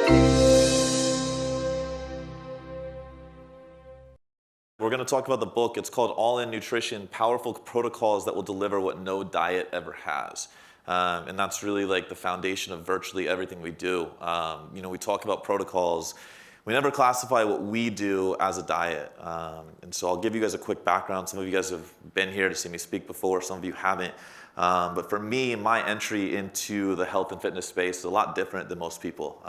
We're going to talk about the book. It's called All In Nutrition, Powerful Protocols That Will Deliver What No Diet Ever Has. And that's really like the foundation of virtually everything we do. We talk about protocols. We never classify what we do as a diet. And so I'll give you guys a quick background. Some of you guys have been here to see me speak before. Some of you haven't. But for me, my entry into the health and fitness space is a lot different than most people.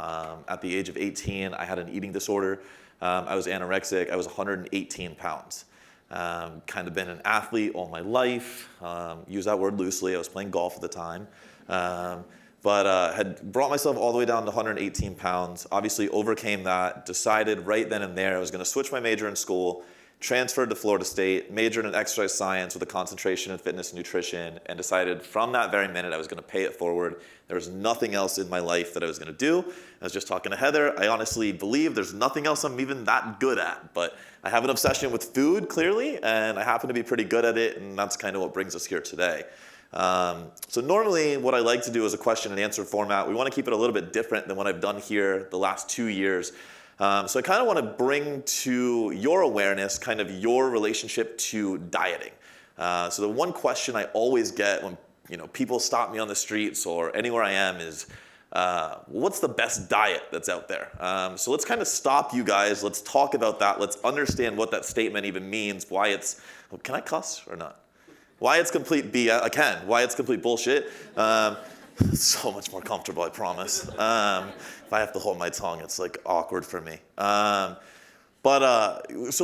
At the age of 18, I had an eating disorder. I was anorexic. I was 118 pounds. Kind of been an athlete all my life. Use that word loosely. I was playing golf at the time. But had brought myself all the way down to 118 pounds. Obviously overcame that. Decided right then and there I was going to switch my major in school. Transferred to Florida State. Majored in exercise science with a concentration in fitness and nutrition. And decided from that very minute I was going to pay it forward. There was nothing else in my life that I was going to do. I was just talking to Heather. I honestly believe there's nothing else I'm even that good at. But I have an obsession with food, clearly, and I happen to be pretty good at it, and that's kind of what brings us here today. So normally what I like to do is a question and answer format. We want to keep it a little bit different than what I've done here the last 2 years. So I kind of want to bring to your awareness kind of your relationship to dieting. So the one question I always get when people stop me on the streets or anywhere I am is, what's the best diet that's out there? So let's kind of stop you guys. Let's talk about that. Let's understand what that statement even means, why it's, can I cuss or not? Why it's complete BS, I can, why it's complete bullshit. So much more comfortable, I promise. If I have to hold my tongue, it's like awkward for me. So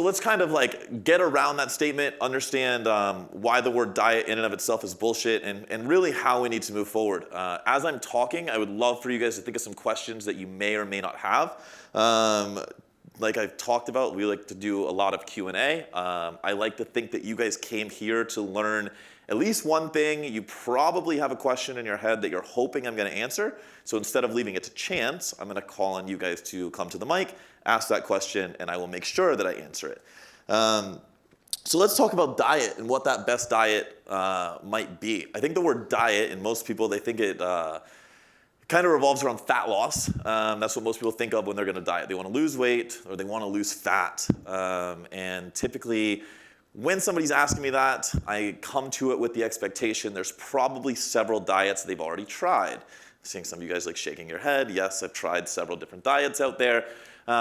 let's kind of like get around that statement, understand why the word diet in and of itself is bullshit, and really how we need to move forward. As I'm talking, I would love for you guys to think of some questions that you may or may not have. Like I've talked about, we like to do a lot of Q&A. I like to think that you guys came here to learn at least one thing. You probably have a question in your head that you're hoping I'm going to answer. So instead of leaving it to chance, I'm going to call on you guys to come to the mic, ask that question, and I will make sure that I answer it. So let's talk about diet and what that best diet might be. I think the word diet, and most people, they think it kind of revolves around fat loss. That's what most people think of when they're going to diet. They want to lose weight or they want to lose fat. And typically, when somebody's asking me that, I come to it with the expectation there's probably several diets they've already tried. Seeing some of you guys like shaking your head. Yes, I've tried several different diets out there.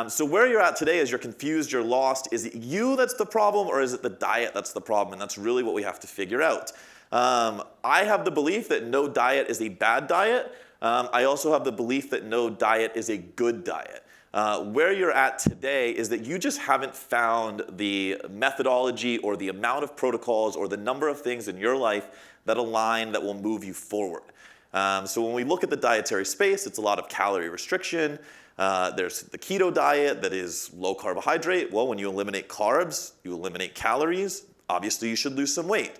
So where you're at today is you're confused, you're lost. Is it you that's the problem or is it the diet that's the problem? And that's really what we have to figure out. I have the belief that no diet is a bad diet. I also have the belief that no diet is a good diet. Where you're at today is that you just haven't found the methodology or the amount of protocols or the number of things in your life that align that will move you forward. So when we look at the dietary space, it's a lot of calorie restriction. There's the keto diet that is low carbohydrate. Well, when you eliminate carbs, you eliminate calories. Obviously, you should lose some weight.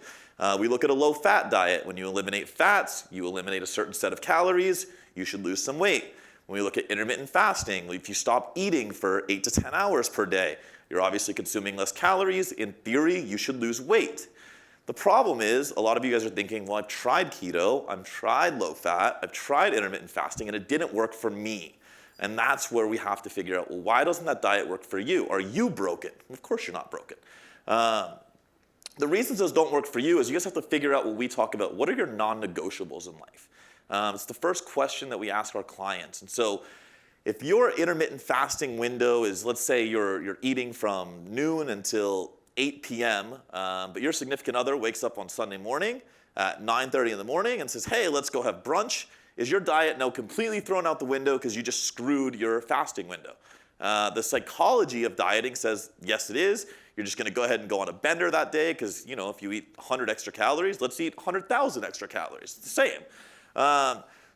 We look at a low fat diet. When you eliminate fats, you eliminate a certain set of calories. You should lose some weight. When we look at intermittent fasting, if you stop eating for 8 to 10 hours per day, you're obviously consuming less calories. In theory, you should lose weight. The problem is, a lot of you guys are thinking, well, I've tried keto, I've tried low fat, I've tried intermittent fasting, and it didn't work for me. And that's where we have to figure out, well, why doesn't that diet work for you? Are you broken? Of course you're not broken. The reasons those don't work for you is you guys have to figure out what we talk about. What are your non-negotiables in life? It's the first question that we ask our clients. And so if your intermittent fasting window is, let's say you're eating from noon until 8 p.m., but your significant other wakes up on Sunday morning at 9:30 in the morning and says, hey, let's go have brunch. Is your diet now completely thrown out the window because you just screwed your fasting window? The psychology of dieting says, yes, it is. You're just going to go ahead and go on a bender that day because, if you eat 100 extra calories, let's eat 100,000 extra calories. It's the same.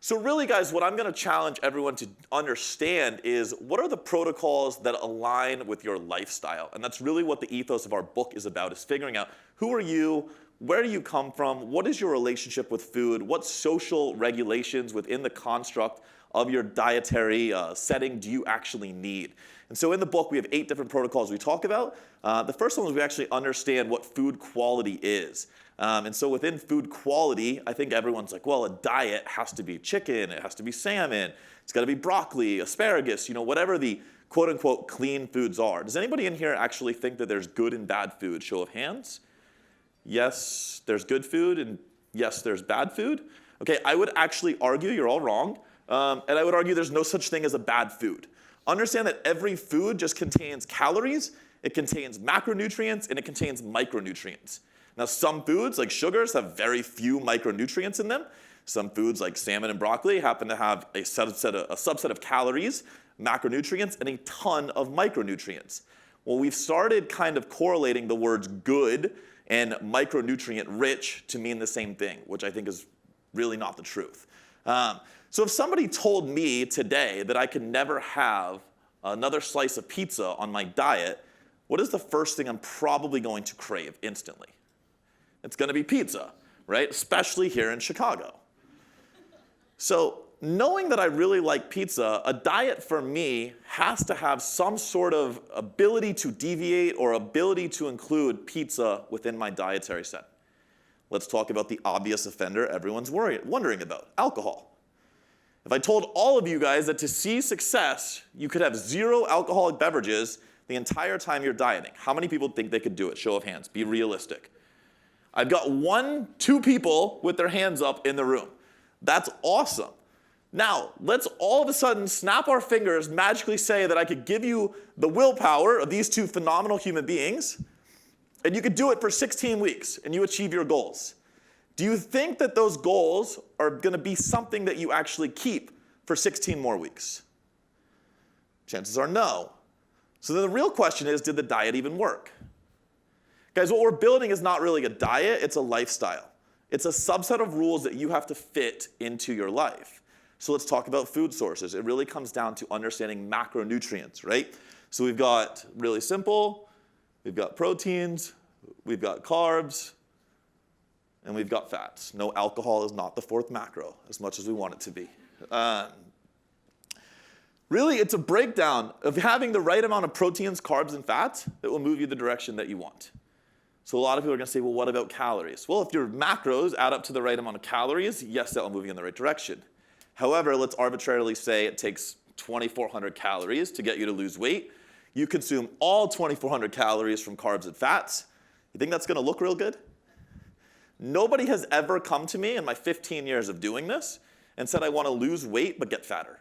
So really, guys, what I'm going to challenge everyone to understand is what are the protocols that align with your lifestyle? And that's really what the ethos of our book is about, is figuring out who are you, where do you come from, what is your relationship with food, what social regulations within the construct of your dietary setting do you actually need? And so in the book, we have 8 different protocols we talk about. The first one is we actually understand what food quality is. And so within food quality, I think everyone's like, well, a diet has to be chicken, it has to be salmon, it's got to be broccoli, asparagus, whatever the quote unquote clean foods are. Does anybody in here actually think that there's good and bad food? Show of hands. Yes, there's good food, and yes, there's bad food. Okay, I would actually argue you're all wrong, and I would argue there's no such thing as a bad food. Understand that every food just contains calories, it contains macronutrients, and it contains micronutrients. Now, some foods, like sugars, have very few micronutrients in them. Some foods, like salmon and broccoli, happen to have a subset of calories, macronutrients, and a ton of micronutrients. Well, we've started kind of correlating the words good and micronutrient rich to mean the same thing, which I think is really not the truth. So if somebody told me today that I could never have another slice of pizza on my diet, what is the first thing I'm probably going to crave instantly? It's going to be pizza, right? Especially here in Chicago. So knowing that I really like pizza, a diet for me has to have some sort of ability to deviate or ability to include pizza within my dietary set. Let's talk about the obvious offender everyone's wondering about, alcohol. If I told all of you guys that to see success, you could have 0 alcoholic beverages the entire time you're dieting, how many people think they could do it? Show of hands, be realistic. I've got 1, 2 people with their hands up in the room. That's awesome. Now, let's all of a sudden snap our fingers, magically say that I could give you the willpower of these 2 phenomenal human beings, and you could do it for 16 weeks, and you achieve your goals. Do you think that those goals are going to be something that you actually keep for 16 more weeks? Chances are no. So then the real question is, did the diet even work? Guys, what we're building is not really a diet, it's a lifestyle. It's a subset of rules that you have to fit into your life. So let's talk about food sources. It really comes down to understanding macronutrients, right? So we've got really simple, we've got proteins, we've got carbs, and we've got fats. No, alcohol is not the 4th macro, as much as we want it to be. Really, it's a breakdown of having the right amount of proteins, carbs, and fats that will move you the direction that you want. So a lot of people are going to say, well, what about calories? Well, if your macros add up to the right amount of calories, yes, that will move you in the right direction. However, let's arbitrarily say it takes 2,400 calories to get you to lose weight. You consume all 2,400 calories from carbs and fats. You think that's going to look real good? Nobody has ever come to me in my 15 years of doing this and said, I want to lose weight but get fatter.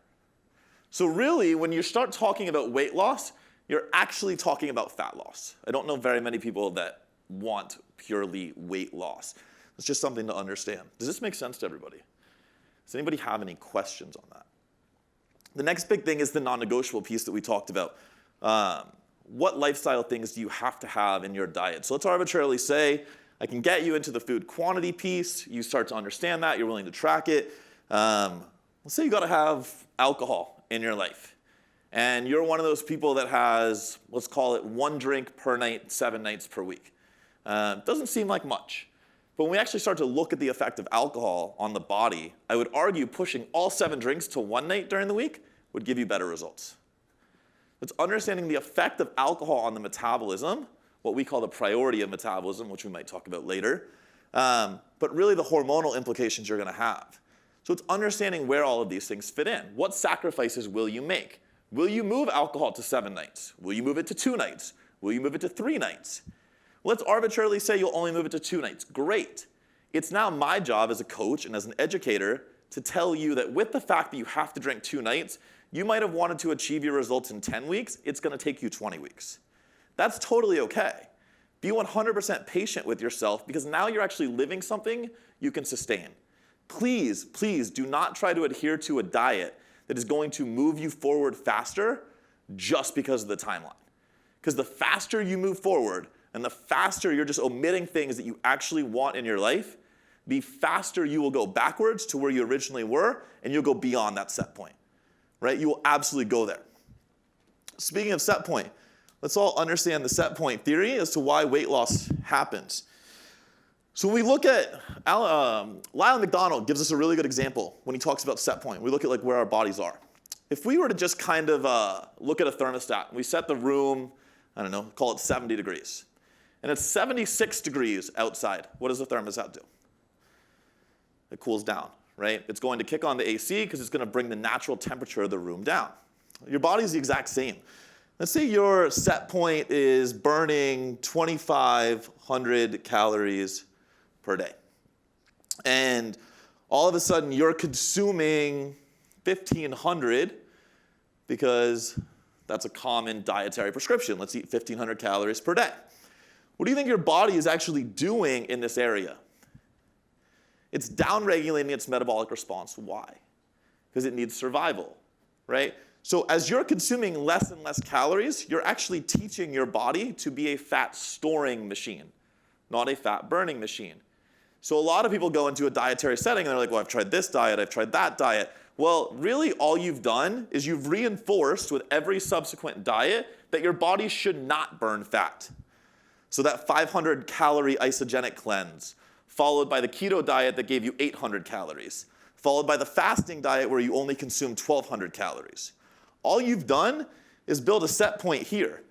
So really, when you start talking about weight loss, you're actually talking about fat loss. I don't know very many people that want purely weight loss. It's just something to understand. Does this make sense to everybody? Does anybody have any questions on that? The next big thing is the non-negotiable piece that we talked about. What lifestyle things do you have to have in your diet? So let's arbitrarily say, I can get you into the food quantity piece. You start to understand that. You're willing to track it. Let's say you got to have alcohol in your life. And you're one of those people that has, let's call it 1 drink per night, 7 nights per week. Doesn't seem like much. But when we actually start to look at the effect of alcohol on the body, I would argue pushing all 7 drinks to 1 night during the week would give you better results. It's understanding the effect of alcohol on the metabolism, what we call the priority of metabolism, which we might talk about later, but really the hormonal implications you're going to have. So it's understanding where all of these things fit in. What sacrifices will you make? Will you move alcohol to 7 nights? Will you move it to 2 nights? Will you move it to 3 nights? Let's arbitrarily say you'll only move it to 2 nights. Great. It's now my job as a coach and as an educator to tell you that with the fact that you have to drink 2 nights, you might have wanted to achieve your results in 10 weeks. It's going to take you 20 weeks. That's totally okay. Be 100% patient with yourself because now you're actually living something you can sustain. Please, please do not try to adhere to a diet that is going to move you forward faster just because of the timeline. Because the faster you move forward and the faster you're just omitting things that you actually want in your life, the faster you will go backwards to where you originally were, and you'll go beyond that set point, right? You will absolutely go there. Speaking of set point, let's all understand the set point theory as to why weight loss happens. So when we look at, Lyle McDonald gives us a really good example when he talks about set point. We look at like where our bodies are. If we were to just kind of look at a thermostat, we set the room, I don't know, call it 70 degrees. And it's 76 degrees outside. What does the thermostat do? It cools down, right? It's going to kick on the AC because it's going to bring the natural temperature of the room down. Your body's the exact same. Let's say your set point is burning 2,500 calories per day. And all of a sudden you're consuming 1,500 because that's a common dietary prescription. Let's eat 1,500 calories per day. What do you think your body is actually doing in this area? It's downregulating its metabolic response. Why? Because it needs survival, right? So as you're consuming less and less calories, you're actually teaching your body to be a fat storing machine, not a fat burning machine. So a lot of people go into a dietary setting and they're like, well, I've tried this diet, I've tried that diet. Well, really all you've done is you've reinforced with every subsequent diet that your body should not burn fat. So that 500 calorie isogenic cleanse, followed by the keto diet that gave you 800 calories, followed by the fasting diet where you only consume 1,200 calories. All you've done is build a set point here.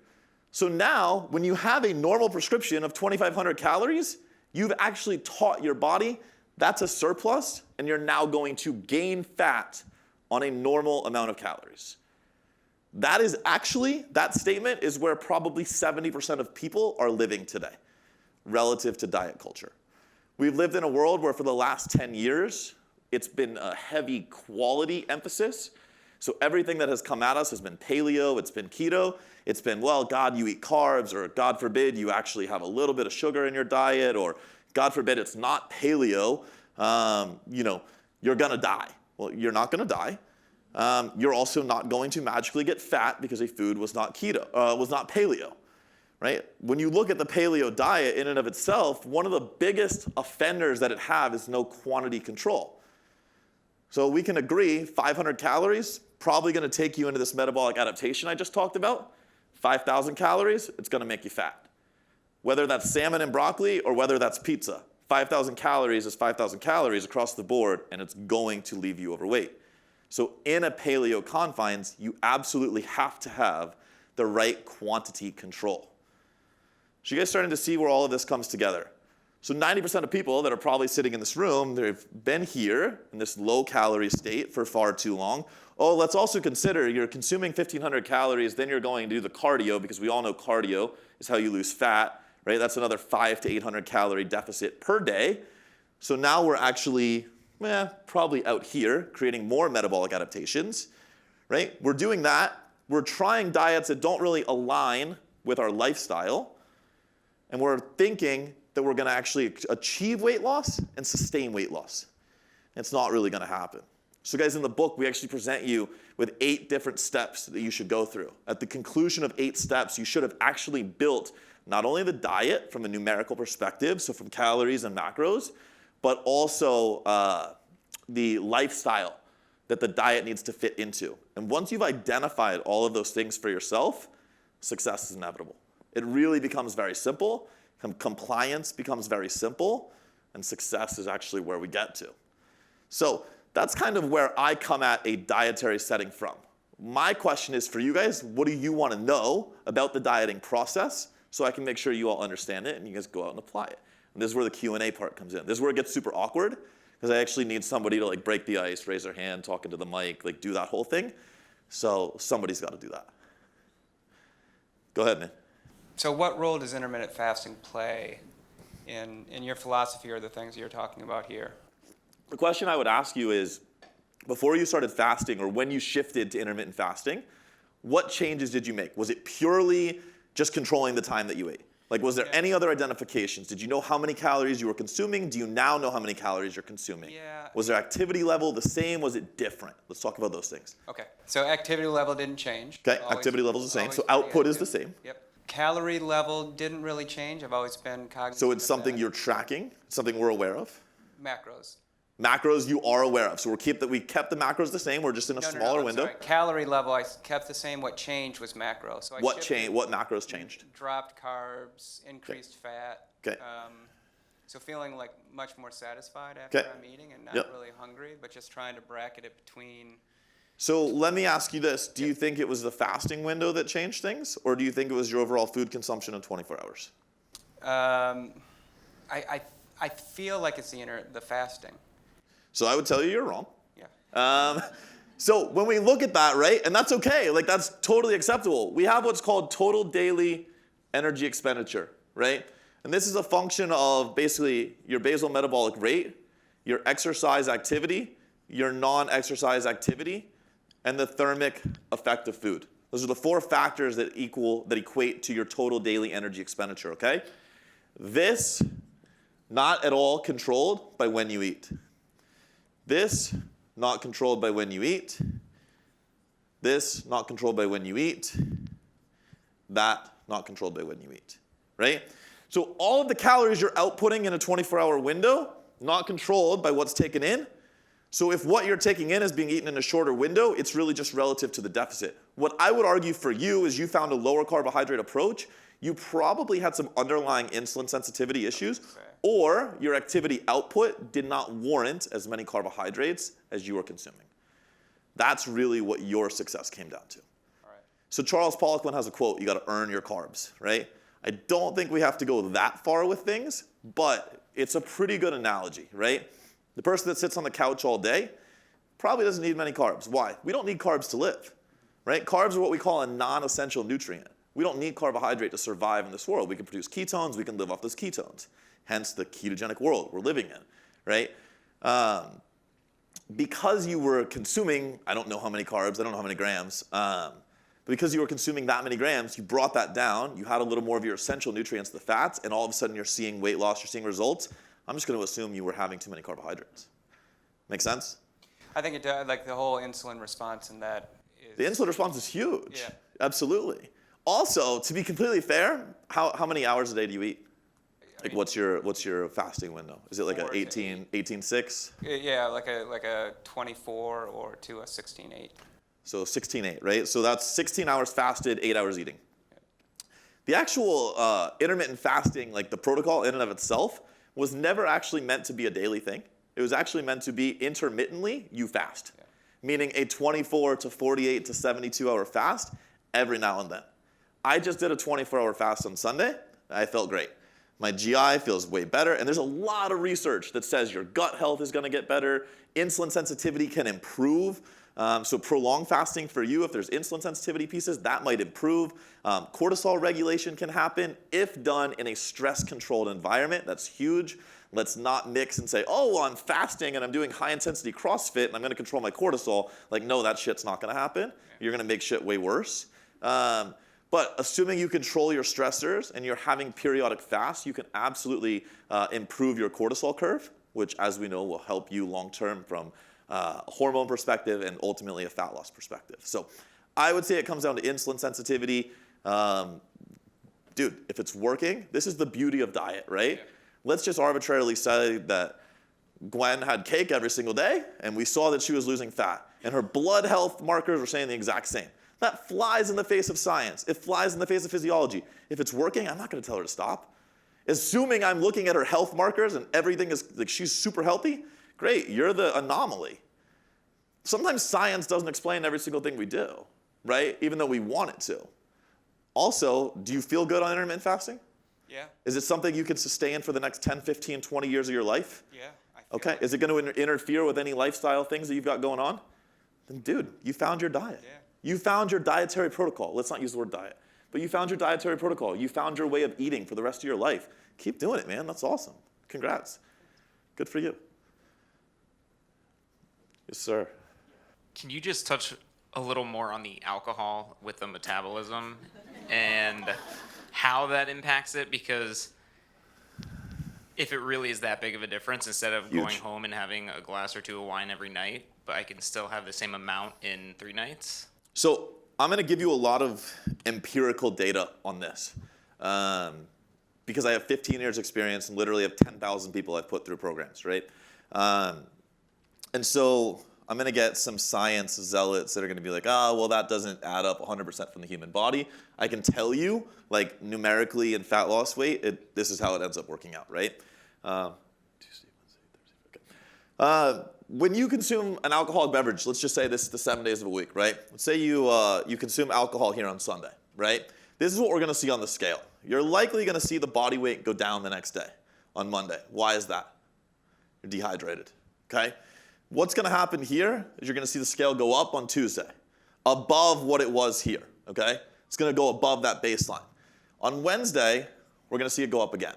So now, when you have a normal prescription of 2,500 calories, you've actually taught your body that's a surplus, and you're now going to gain fat on a normal amount of calories. That is actually, that statement is where probably 70% of people are living today, relative to diet culture. We've lived in a world where for the last 10 years, it's been a heavy quality emphasis. So everything that has come at us has been paleo, it's been keto, it's been, well, God, you eat carbs, or God forbid, you actually have a little bit of sugar in your diet, or God forbid, it's not paleo, you're gonna die. Well, you're not gonna die. You're also not going to magically get fat because a food was not keto, was not paleo, right? When you look at the paleo diet in and of itself, one of the biggest offenders that it have is no quantity control. So we can agree 500 calories, probably gonna take you into this metabolic adaptation I just talked about. 5,000 calories, it's gonna make you fat. Whether that's salmon and broccoli or whether that's pizza, 5,000 calories is 5,000 calories across the board, and it's going to leave you overweight. So in a paleo confines, you absolutely have to have the right quantity control. So you guys starting to see where all of this comes together. So 90% of people that are probably sitting in this room, they've been here in this low calorie state for far too long. Oh, let's also consider you're consuming 1,500 calories, then you're going to do the cardio, because we all know cardio is how you lose fat, right? That's another 500 to 800 calorie deficit per day. So now we're actually, probably out here creating more metabolic adaptations, right? We're doing that. We're trying diets that don't really align with our lifestyle. And we're thinking that we're gonna actually achieve weight loss and sustain weight loss. It's not really gonna happen. So guys, in the book, we actually present you with 8 different steps that you should go through. At the conclusion of 8 steps, you should have actually built not only the diet from a numerical perspective, so from calories and macros, but also the lifestyle that the diet needs to fit into. And once you've identified all of those things for yourself, success is inevitable. It really becomes very simple. Compliance becomes very simple, and success is actually where we get to. So that's kind of where I come at a dietary setting from. My question is for you guys, what do you want to know about the dieting process so I can make sure you all understand it and you guys go out and apply it. And this is where the Q&A part comes in. This is where it gets super awkward because I actually need somebody to like break the ice, raise their hand, talk into the mic, like do that whole thing. So somebody's got to do that. Go ahead, man. So what role does intermittent fasting play in your philosophy or the things you're talking about here? The question I would ask you is, before you started fasting or when you shifted to intermittent fasting, what changes did you make? Was it purely just controlling the time that you ate? Like, was there any other identifications? Did you know how many calories you were consuming? Do you now know how many calories you're consuming? Yeah. Was their activity level the same? Was it different? Let's talk about those things. Okay. So activity level didn't change. Okay, activity level is the same. So output is the same. Yep. Calorie level didn't really change. I've always been cognizant. So it's something you're tracking, something we're aware of. Macros. Macros you are aware of. So we kept the macros the same. We're just in a smaller window. Sorry. Calorie level I kept the same. What changed was macro. So what macros changed? Dropped carbs, increased fat. Okay. So feeling like much more satisfied after Okay. I'm eating and not Yep. really hungry, but just trying to bracket it between. So let me ask you this. Do you think it was the fasting window that changed things? Or do you think it was your overall food consumption in 24 hours? I feel like it's the fasting. So I would tell you you're wrong. Yeah. So when we look at that, right, and that's okay, like that's totally acceptable. We have what's called total daily energy expenditure, right? And this is a function of basically your basal metabolic rate, your exercise activity, your non-exercise activity, and the thermic effect of food. Those are the 4 factors that equate to your total daily energy expenditure, okay? This, not at all controlled by when you eat. This, not controlled by when you eat. This, not controlled by when you eat. That, not controlled by when you eat, right? So all of the calories you're outputting in a 24-hour window, not controlled by what's taken in. So if what you're taking in is being eaten in a shorter window, it's really just relative to the deficit. What I would argue for you is you found a lower carbohydrate approach. You probably had some underlying insulin sensitivity issues, or your activity output did not warrant as many carbohydrates as you were consuming. That's really what your success came down to. All right. So Charles Poliquin has a quote, you got to earn your carbs, right? I don't think we have to go that far with things, but it's a pretty good analogy, right? The person that sits on the couch all day probably doesn't need many carbs. Why? We don't need carbs to live, right? Carbs are what we call a non-essential nutrient. We don't need carbohydrate to survive in this world. We can produce ketones, we can live off those ketones. Hence the ketogenic world we're living in, right? Because you were consuming, I don't know how many carbs, I don't know how many grams, but because you were consuming that many grams, you brought that down, you had a little more of your essential nutrients, the fats, and all of a sudden you're seeing weight loss, you're seeing results. I'm just going to assume you were having too many carbohydrates. Make sense? I think it does, like the whole insulin response in that is. The insulin response is huge. Yeah. Absolutely. Also, to be completely fair, how many hours a day do you eat? Like what's your fasting window? Is it like a 18-6? Yeah, like a 24 or to a 16-8. So 16-8, right? So that's 16 hours fasted, 8 hours eating. The actual intermittent fasting, like the protocol in and of itself, was never actually meant to be a daily thing. It was actually meant to be intermittently you fast, meaning a 24 to 48 to 72 hour fast every now and then. I just did a 24-hour fast on Sunday. I felt great. My GI feels way better, and there's a lot of research that says your gut health is going to get better, insulin sensitivity can improve. So prolonged fasting for you, if there's insulin sensitivity pieces, that might improve. Cortisol regulation can happen if done in a stress-controlled environment. That's huge. Let's not mix and say, oh, well, I'm fasting and I'm doing high-intensity CrossFit and I'm going to control my cortisol. Like, no, that shit's not going to happen. You're going to make shit way worse. But assuming you control your stressors and you're having periodic fasts, you can absolutely improve your cortisol curve, which, as we know, will help you long-term from a hormone perspective and ultimately a fat loss perspective. So I would say it comes down to insulin sensitivity. Dude, if it's working, this is the beauty of diet, right? Yeah. Let's just arbitrarily say that Gwen had cake every single day and we saw that she was losing fat and her blood health markers were saying the exact same. That flies in the face of science. It flies in the face of physiology. If it's working, I'm not going to tell her to stop. Assuming I'm looking at her health markers and everything is like she's super healthy, great, you're the anomaly. Sometimes science doesn't explain every single thing we do, right? Even though we want it to. Also, do you feel good on intermittent fasting? Yeah. Is it something you can sustain for the next 10, 15, 20 years of your life? Yeah. Okay. Like Is it going to interfere with any lifestyle things that you've got going on? Then, dude, you found your diet. Yeah. You found your dietary protocol. Let's not use the word diet. But you found your dietary protocol. You found your way of eating for the rest of your life. Keep doing it, man. That's awesome. Congrats. Good for you. Yes, sir. Can you just touch a little more on the alcohol with the metabolism and how that impacts it? Because if it really is that big of a difference, instead of Huge. going home and having a glass or two of wine every night, but I can still have the same amount in 3 nights? So I'm going to give you a lot of empirical data on this because I have 15 years experience and literally have 10,000 people I've put through programs, right? And so I'm going to get some science zealots that are going to be like, well, that doesn't add up 100% from the human body. I can tell you, like numerically in fat loss weight, this is how it ends up working out, right? Tuesday, Wednesday, Thursday. Okay. When you consume an alcoholic beverage, let's just say this is the 7 days of a week, right? Let's say you consume alcohol here on Sunday, right? This is what we're going to see on the scale. You're likely going to see the body weight go down the next day on Monday. Why is that? You're dehydrated, okay? What's going to happen here is you're going to see the scale go up on Tuesday, above what it was here, okay? It's going to go above that baseline. On Wednesday, we're going to see it go up again,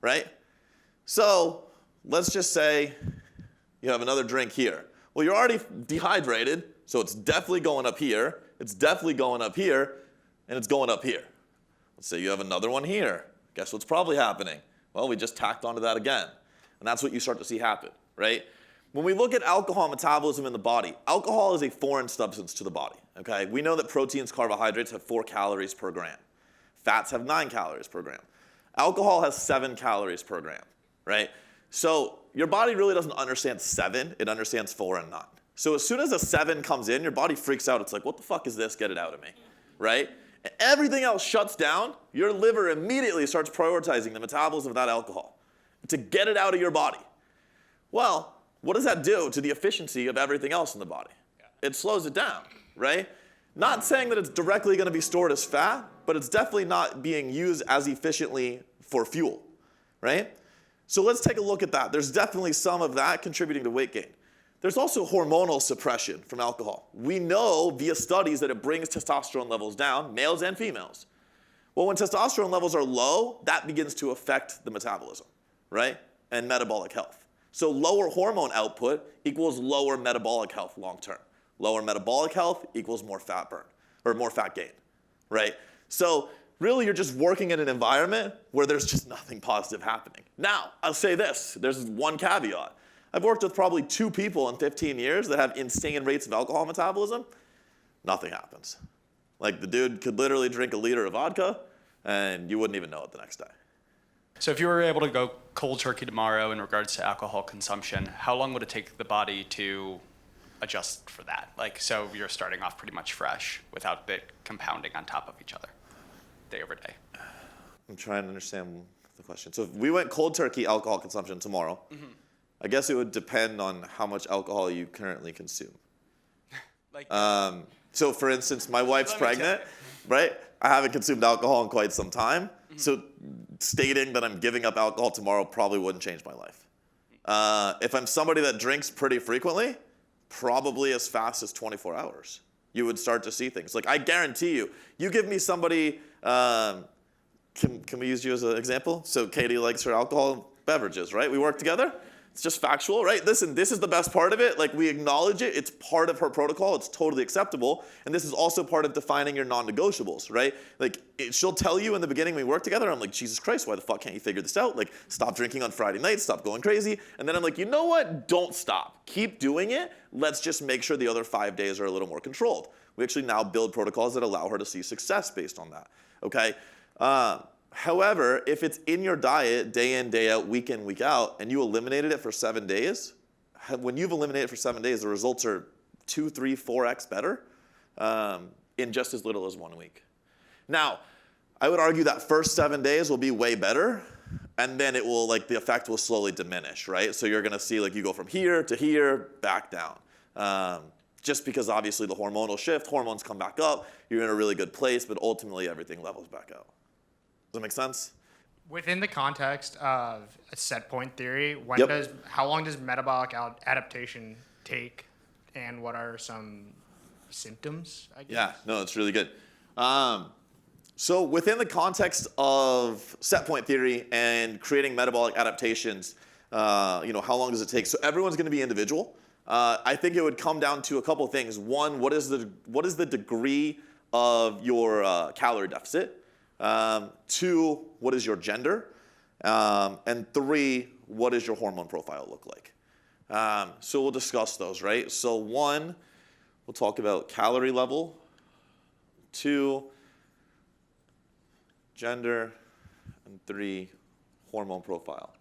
right? So let's just say you have another drink here. Well, you're already dehydrated, so it's definitely going up here, it's definitely going up here, and it's going up here. Let's say you have another one here. Guess what's probably happening? Well, we just tacked onto that again. And that's what you start to see happen, right? When we look at alcohol metabolism in the body, alcohol is a foreign substance to the body, okay? We know that proteins, carbohydrates have 4 calories per gram. Fats have 9 calories per gram. Alcohol has 7 calories per gram, right? So your body really doesn't understand 7, it understands 4 and 9. So as soon as a 7 comes in, your body freaks out. It's like, what the fuck is this? Get it out of me, right? And everything else shuts down. Your liver immediately starts prioritizing the metabolism of that alcohol to get it out of your body. Well, what does that do to the efficiency of everything else in the body? It slows it down, right? Not saying that it's directly going to be stored as fat, but it's definitely not being used as efficiently for fuel, right? So let's take a look at that. There's definitely some of that contributing to weight gain. There's also hormonal suppression from alcohol. We know via studies that it brings testosterone levels down, males and females. Well, when testosterone levels are low, that begins to affect the metabolism, right? And metabolic health. So lower hormone output equals lower metabolic health long term. Lower metabolic health equals more fat burn, or more fat gain, right? So really you're just working in an environment where there's just nothing positive happening. Now, I'll say this, there's one caveat. I've worked with probably 2 people in 15 years that have insane rates of alcohol metabolism. Nothing happens. Like the dude could literally drink a liter of vodka and you wouldn't even know it the next day. So if you were able to go cold turkey tomorrow in regards to alcohol consumption, how long would it take the body to adjust for that? Like, so you're starting off pretty much fresh without it compounding on top of each other day over day. I'm trying to understand the question. So if we went cold turkey alcohol consumption tomorrow, I guess it would depend on how much alcohol you currently consume. So for instance, my wife's pregnant, right? I haven't consumed alcohol in quite some time. So stating that I'm giving up alcohol tomorrow probably wouldn't change my life. If I'm somebody that drinks pretty frequently, probably as fast as 24 hours, you would start to see things. Like I guarantee you, you give me somebody, can we use you as an example? So Katie likes her alcohol beverages, right? We work together. It's just factual, right? Listen, this is the best part of it. Like we acknowledge it. It's part of her protocol. It's totally acceptable. And this is also part of defining your non-negotiables, right? Like she'll tell you in the beginning when we work together, I'm like, Jesus Christ, why the fuck can't you figure this out? Like stop drinking on Friday nights, stop going crazy. And then I'm like, you know what? Don't stop. Keep doing it. Let's just make sure the other 5 days are a little more controlled. We actually now build protocols that allow her to see success based on that, okay? However, if it's in your diet day in, day out, week in, week out, and you eliminated it for 7 days, when you've eliminated it for 7 days, the results are 2, 3, 4x better in just as little as 1 week. Now, I would argue that first 7 days will be way better, and then it will, like, the effect will slowly diminish, right? So you're gonna see, like, you go from here to here, back down. Just because obviously the hormonal shift, hormones come back up, you're in a really good place, but ultimately everything levels back out. Does that make sense? Within the context of a set point theory, how long does metabolic adaptation take, and what are some symptoms, I guess? Yeah, no, it's really good. So within the context of set point theory and creating metabolic adaptations, how long does it take? So everyone's going to be individual. I think it would come down to a couple of things. One, what is the degree of your calorie deficit? 2, what is your gender? And 3, what does your hormone profile look like? So we'll discuss those, right? So 1, we'll talk about calorie level. 2, gender. And 3, hormone profile.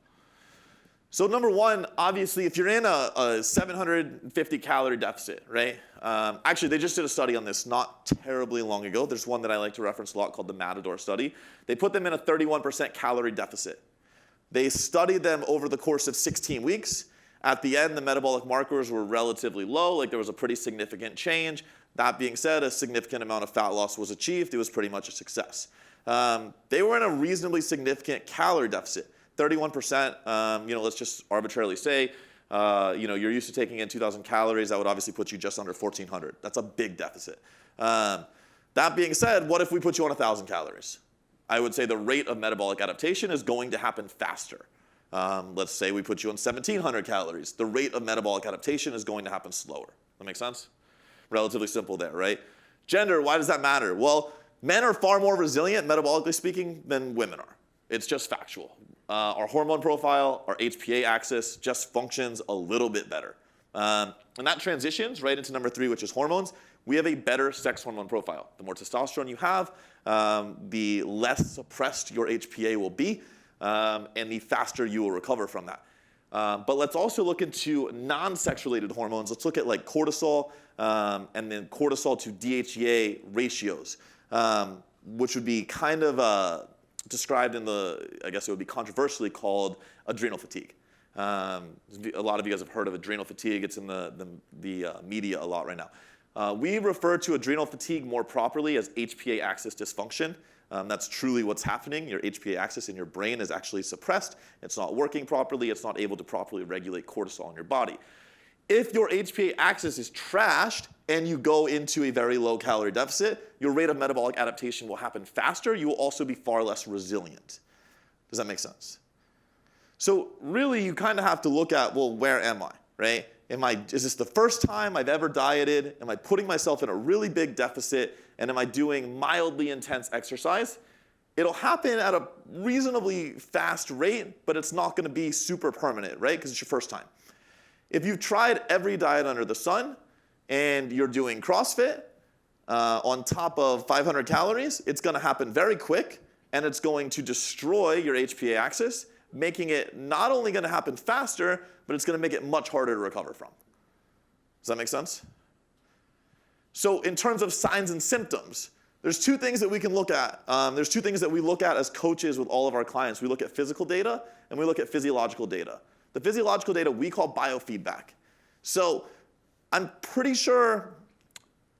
So number 1, obviously, if you're in a 750 calorie deficit, right? Actually, they just did a study on this not terribly long ago. There's one that I like to reference a lot called the Matador Study. They put them in a 31% calorie deficit. They studied them over the course of 16 weeks. At the end, the metabolic markers were relatively low, like there was a pretty significant change. That being said, a significant amount of fat loss was achieved. It was pretty much a success. They were in a reasonably significant calorie deficit, 31%. Let's just arbitrarily say, you're used to taking in 2,000 calories. That would obviously put you just under 1,400. That's a big deficit. That being said, what if we put you on 1,000 calories? I would say the rate of metabolic adaptation is going to happen faster. Let's say we put you on 1,700 calories. The rate of metabolic adaptation is going to happen slower. That make sense? Relatively simple there, right? Gender, why does that matter? Well, men are far more resilient, metabolically speaking, than women are. It's just factual. Our hormone profile, our HPA axis just functions a little bit better. And that transitions right into number 3, which is hormones. We have a better sex hormone profile. The more testosterone you have, the less suppressed your HPA will be, and the faster you will recover from that. But let's also look into non-sex related hormones. Let's look at like cortisol and then cortisol to DHEA ratios, which would be kind of described in I guess it would be controversially called adrenal fatigue. A lot of you guys have heard of adrenal fatigue. It's in the media a lot right now. We refer to adrenal fatigue more properly as HPA axis dysfunction. That's truly what's happening. Your HPA axis in your brain is actually suppressed. It's not working properly. It's not able to properly regulate cortisol in your body. If your HPA axis is trashed and you go into a very low calorie deficit, your rate of metabolic adaptation will happen faster. You will also be far less resilient. Does that make sense? So really, you kind of have to look at, well, where am I, right? Is this the first time I've ever dieted? Am I putting myself in a really big deficit? And am I doing mildly intense exercise? It'll happen at a reasonably fast rate, but it's not going to be super permanent, right? Because it's your first time. If you've tried every diet under the sun and you're doing CrossFit on top of 500 calories, it's going to happen very quick, and it's going to destroy your HPA axis, making it not only going to happen faster, but it's going to make it much harder to recover from. Does that make sense? So in terms of signs and symptoms, there's 2 things that we can look at. There's 2 things that we look at as coaches with all of our clients. We look at physical data and we look at physiological data. The physiological data we call biofeedback. So I'm pretty sure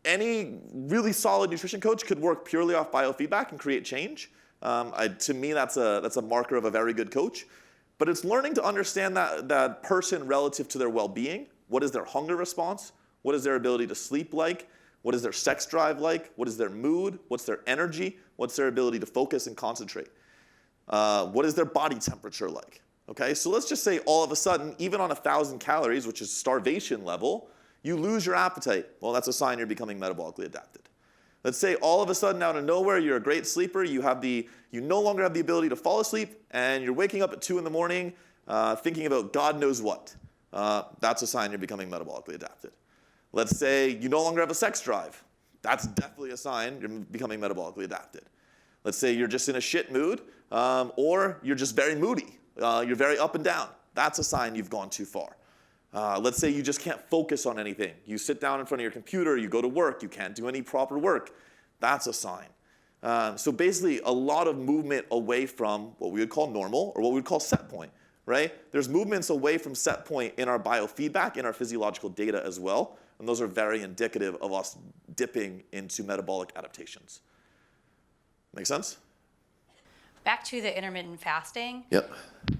any really solid nutrition coach could work purely off biofeedback and create change. To me, that's a marker of a very good coach. But it's learning to understand that person relative to their well-being. What is their hunger response? What is their ability to sleep like? What is their sex drive like? What is their mood? What's their energy? What's their ability to focus and concentrate? What is their body temperature like? Okay, so let's just say all of a sudden, even on 1,000 calories, which is starvation level, you lose your appetite. Well, that's a sign you're becoming metabolically adapted. Let's say all of a sudden, out of nowhere, you're a great sleeper. You no longer have the ability to fall asleep, and you're waking up at 2 in the morning thinking about God knows what. That's a sign you're becoming metabolically adapted. Let's say you no longer have a sex drive. That's definitely a sign you're becoming metabolically adapted. Let's say you're just in a shit mood, or you're just very moody. You're very up and down. That's a sign you've gone too far. Let's say you just can't focus on anything. You sit down in front of your computer, you go to work, you can't do any proper work. That's a sign. So basically, a lot of movement away from what we would call normal or what we would call set point, right? There's movements away from set point in our biofeedback, in our physiological data as well. And those are very indicative of us dipping into metabolic adaptations. Make sense? Back to the intermittent fasting. Yep.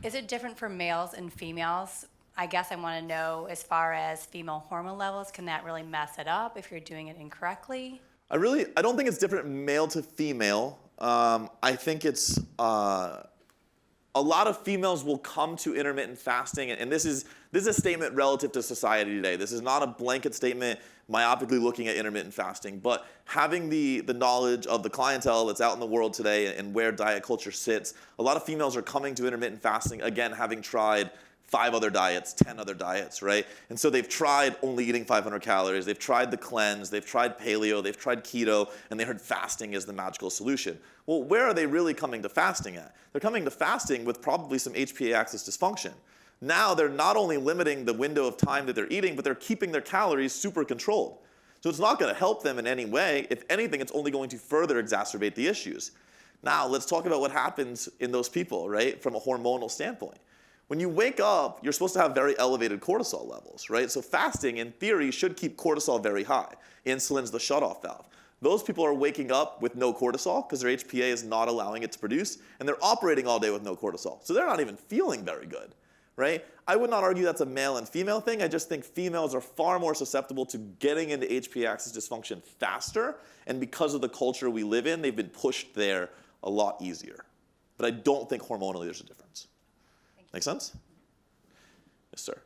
Is it different for males and females? I guess I want to know, as far as female hormone levels, can that really mess it up if you're doing it incorrectly? I don't think it's different male to female. I think it's a lot of females will come to intermittent fasting, and this is a statement relative to society today. This is not a blanket statement myopically looking at intermittent fasting, but having the knowledge of the clientele that's out in the world today and where diet culture sits, a lot of females are coming to intermittent fasting, again, having tried 5 other diets, 10 other diets, right? And so they've tried only eating 500 calories, they've tried the cleanse, they've tried paleo, they've tried keto, and they heard fasting is the magical solution. Well, where are they really coming to fasting at? They're coming to fasting with probably some HPA axis dysfunction. Now they're not only limiting the window of time that they're eating, but they're keeping their calories super controlled. So it's not going to help them in any way. If anything, it's only going to further exacerbate the issues. Now, let's talk about what happens in those people, right, from a hormonal standpoint. When you wake up, you're supposed to have very elevated cortisol levels, right? So fasting, in theory, should keep cortisol very high. Insulin's the shutoff valve. Those people are waking up with no cortisol because their HPA is not allowing it to produce, and they're operating all day with no cortisol. So they're not even feeling very good, right? I would not argue that's a male and female thing. I just think females are far more susceptible to getting into HPA axis dysfunction faster, and because of the culture we live in, they've been pushed there a lot easier. But I don't think hormonally there's a difference. Make sense? Yes, sir.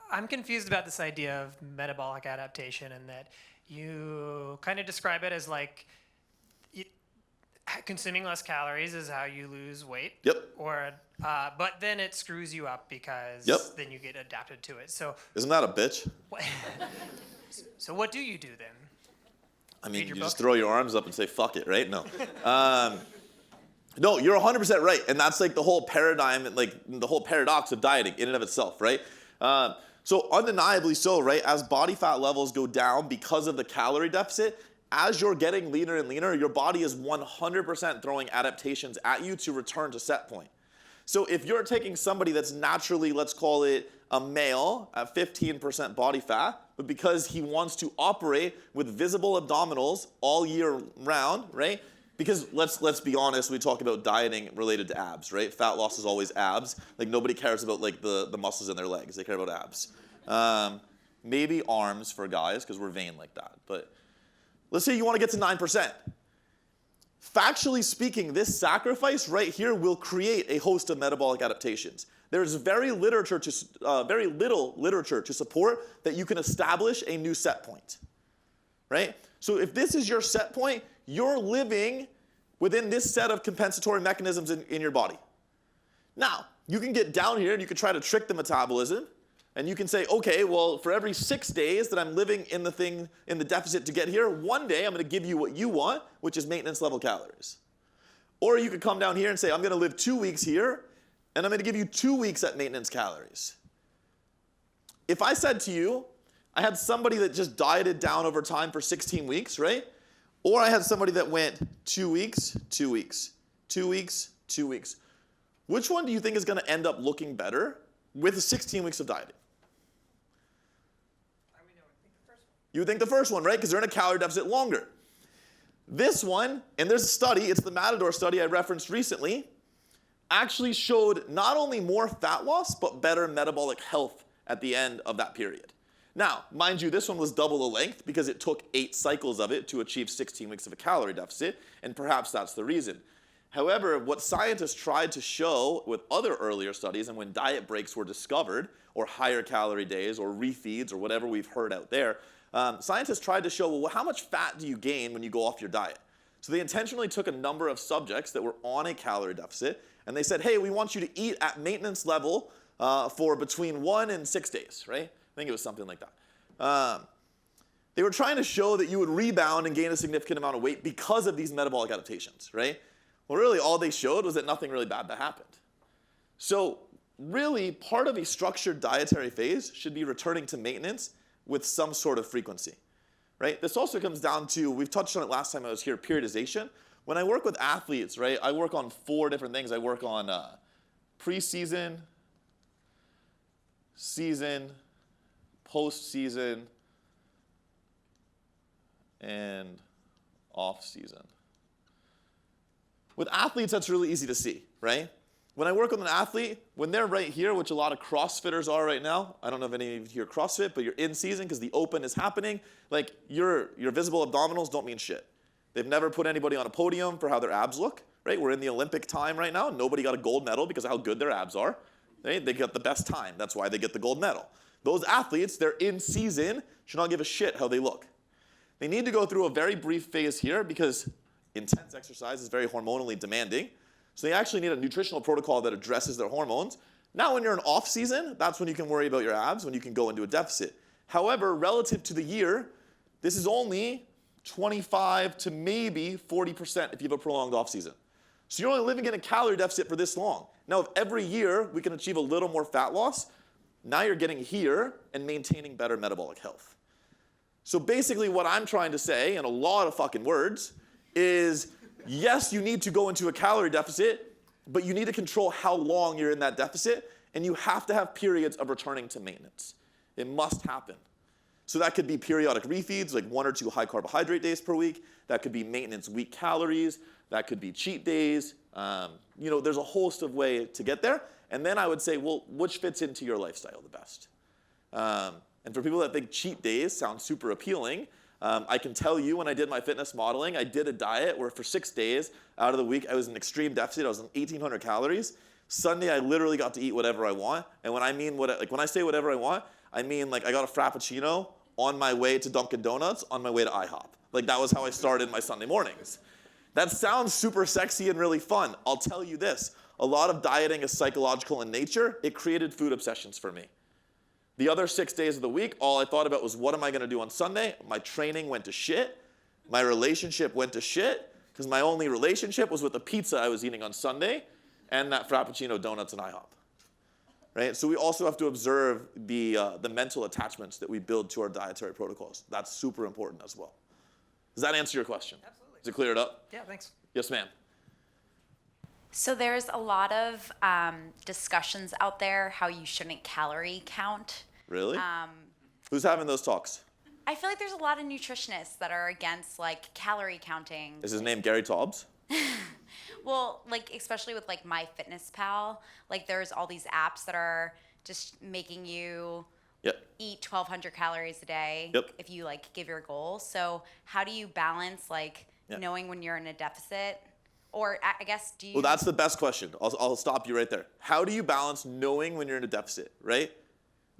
I'm confused about this idea of metabolic adaptation, and that you kind of describe it as like consuming less calories is how you lose weight. Yep. Or, but then it screws you up because Yep. then you get adapted to it. So, Isn't that a bitch? so what do you do then? I mean, Read you your just book? throw your arms up and say, fuck it, right? No. No, you're 100% right. And that's like the whole paradigm, and like the whole paradox of dieting in and of itself, right? So undeniably so, right? As body fat levels go down because of the calorie deficit, as you're getting leaner and leaner, your body is 100% throwing adaptations at you to return to set point. So if you're taking somebody that's naturally, let's call it a male at 15% body fat, but because he wants to operate with visible abdominals all year round, right? Because let's be honest, we talk about dieting related to abs, right? Fat loss is always abs. Like nobody cares about like the muscles in their legs. They care about abs. Maybe arms for guys because we're vain like that. But let's say you want to get to 9%. Factually speaking, this sacrifice right here will create a host of metabolic adaptations. There's very little literature to support that you can establish a new set point, right? So if this is your set point, you're living within this set of compensatory mechanisms in your body. Now, you can get down here and you can try to trick the metabolism, and you can say, okay, well, for every 6 days that I'm living in the deficit to get here, one day I'm going to give you what you want, which is maintenance level calories. Or you could come down here and say, I'm going to live 2 weeks here, and I'm going to give you 2 weeks at maintenance calories. If I said to you, I had somebody that just dieted down over time for 16 weeks, right? Or I had somebody that went 2 weeks, 2 weeks, 2 weeks, 2 weeks. Which one do you think is going to end up looking better with 16 weeks of dieting? You would think the first one, right? Because they're in a calorie deficit longer. This one, and there's a study, it's the Matador study I referenced recently, actually showed not only more fat loss, but better metabolic health at the end of that period. Now, mind you, this one was double the length because it took 8 cycles of it to achieve 16 weeks of a calorie deficit, and perhaps that's the reason. However, what scientists tried to show with other earlier studies, and when diet breaks were discovered, or higher calorie days, or refeeds, or whatever we've heard out there, scientists tried to show, well, how much fat do you gain when you go off your diet? So they intentionally took a number of subjects that were on a calorie deficit, and they said, hey, we want you to eat at maintenance level for between 1 and 6 days, right? I think it was something like that. They were trying to show that you would rebound and gain a significant amount of weight because of these metabolic adaptations, right? Well, really, all they showed was that nothing really bad happened. So really, part of a structured dietary phase should be returning to maintenance with some sort of frequency, right? This also comes down to, we've touched on it last time I was here, periodization. When I work with athletes, right, I work on 4 different things. I work on preseason, season, postseason, and off-season. With athletes, that's really easy to see, right? When I work with an athlete, when they're right here, which a lot of CrossFitters are right now, I don't know if any of you here CrossFit, but you're in season because the open is happening, like your visible abdominals don't mean shit. They've never put anybody on a podium for how their abs look, right? We're in the Olympic time right now. Nobody got a gold medal because of how good their abs are. Right? They got the best time. That's why they get the gold medal. Those athletes, they're in season, should not give a shit how they look. They need to go through a very brief phase here because intense exercise is very hormonally demanding. So they actually need a nutritional protocol that addresses their hormones. Now when you're in off season, that's when you can worry about your abs, when you can go into a deficit. However, relative to the year, this is only 25 to maybe 40% if you have a prolonged off season. So you're only living in a calorie deficit for this long. Now if every year we can achieve a little more fat loss, now you're getting here and maintaining better metabolic health. So basically what I'm trying to say, in a lot of fucking words, is Yes, you need to go into a calorie deficit, but you need to control how long you're in that deficit, and you have to have periods of returning to maintenance. It must happen. So that could be periodic refeeds, like 1 or 2 high carbohydrate days per week. That could be maintenance weak calories. That could be cheat days. There's a host of ways to get there. And then I would say, well, which fits into your lifestyle the best? And for people that think cheat days sound super appealing, I can tell you when I did my fitness modeling, I did a diet where for 6 days out of the week, I was in extreme deficit. I was on 1,800 calories. Sunday, I literally got to eat whatever I want. And when I say whatever I want, I mean like I got a Frappuccino on my way to Dunkin' Donuts, on my way to IHOP. Like that was how I started my Sunday mornings. That sounds super sexy and really fun. I'll tell you this, a lot of dieting is psychological in nature. It created food obsessions for me. The other 6 days of the week, all I thought about was what am I gonna do on Sunday? My training went to shit. My relationship went to shit because my only relationship was with the pizza I was eating on Sunday and that Frappuccino donuts and IHOP. Right? So we also have to observe the mental attachments that we build to our dietary protocols. That's super important as well. Does that answer your question? Absolutely. Does it clear it up? Yeah, thanks. Yes, ma'am. So there's a lot of discussions out there how you shouldn't calorie count. Really? Who's having those talks? I feel like there's a lot of nutritionists that are against like calorie counting. Is his name Gary Taubes? Well, like especially with like MyFitnessPal, like there's all these apps that are just making you eat 1,200 calories a day if you like give your goal. So how do you balance like knowing when you're in a deficit? Or I guess do you? Well, that's the best question. I'll stop you right there. How do you balance knowing when you're in a deficit, right?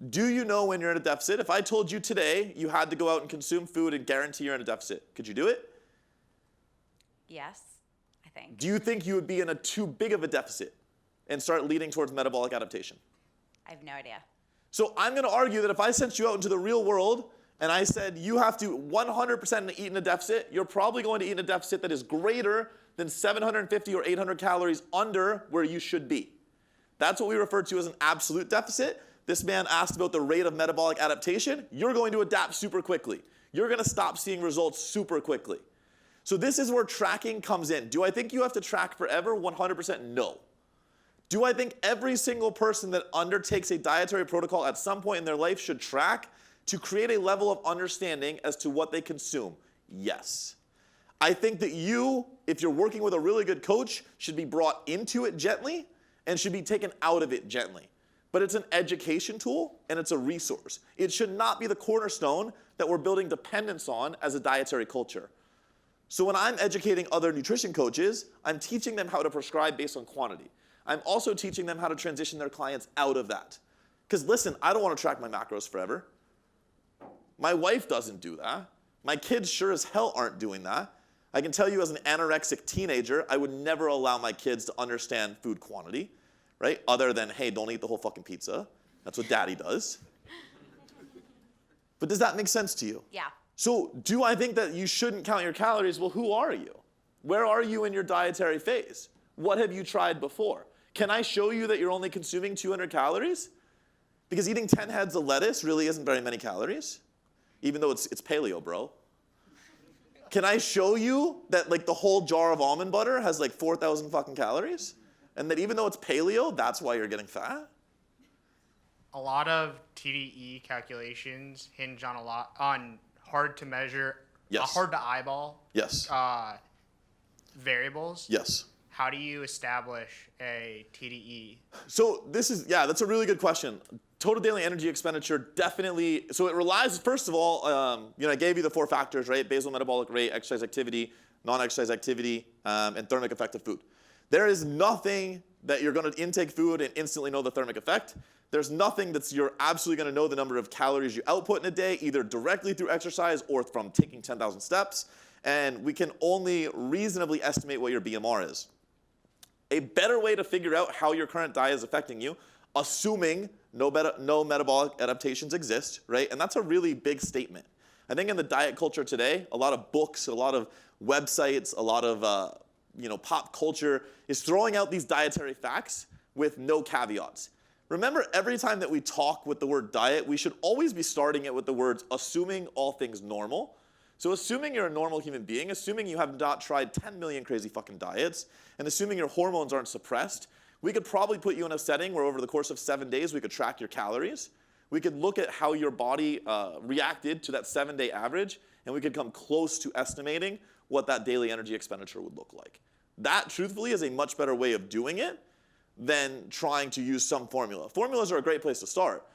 Do you know when you're in a deficit? If I told you today you had to go out and consume food and guarantee you're in a deficit, could you do it? Yes, I think. Do you think you would be in a too big of a deficit and start leading towards metabolic adaptation? I have no idea. So I'm going to argue that if I sent you out into the real world and I said you have to 100% eat in a deficit, you're probably going to eat in a deficit that is greater than 750 or 800 calories under where you should be. That's what we refer to as an absolute deficit. This man asked about the rate of metabolic adaptation. You're going to adapt super quickly. You're going to stop seeing results super quickly. So this is where tracking comes in. Do I think you have to track forever? 100% no. Do I think every single person that undertakes a dietary protocol at some point in their life should track to create a level of understanding as to what they consume? Yes. I think that you, if you're working with a really good coach, should be brought into it gently and should be taken out of it gently. But it's an education tool and it's a resource. It should not be the cornerstone that we're building dependence on as a dietary culture. So when I'm educating other nutrition coaches, I'm teaching them how to prescribe based on quantity. I'm also teaching them how to transition their clients out of that. Because listen, I don't want to track my macros forever. My wife doesn't do that. My kids sure as hell aren't doing that. I can tell you as an anorexic teenager, I would never allow my kids to understand food quantity, right? Other than, hey, don't eat the whole fucking pizza. That's what daddy does. But does that make sense to you? Yeah. So do I think that you shouldn't count your calories? Well, who are you? Where are you in your dietary phase? What have you tried before? Can I show you that you're only consuming 200 calories? Because eating 10 heads of lettuce really isn't very many calories, even though it's paleo, bro. Can I show you that like the whole jar of almond butter has like 4,000 fucking calories? And that even though it's paleo, that's why you're getting fat? A lot of TDE calculations hinge on hard to measure, hard to eyeball Yes. variables. Yes. How do you establish a TDE? So that's a really good question. Total daily energy expenditure definitely, so it relies, first of all, I gave you the 4 factors, right? Basal metabolic rate, exercise activity, non-exercise activity, and thermic effect of food. There is nothing that you're going to intake food and instantly know the thermic effect. There's nothing you're absolutely going to know the number of calories you output in a day, either directly through exercise or from taking 10,000 steps. And we can only reasonably estimate what your BMR is. A better way to figure out how your current diet is affecting you, assuming no metabolic adaptations exist, right? And that's a really big statement. I think in the diet culture today, a lot of books, a lot of websites, a lot of pop culture is throwing out these dietary facts with no caveats. Remember, every time that we talk with the word diet, we should always be starting it with the words assuming all things normal. So assuming you're a normal human being, assuming you have not tried 10 million crazy fucking diets, and assuming your hormones aren't suppressed, we could probably put you in a setting where over the course of 7 days, we could track your calories. We could look at how your body reacted to that 7-day average, and we could come close to estimating what that daily energy expenditure would look like. That, truthfully, is a much better way of doing it than trying to use some formula. Formulas are a great place to start.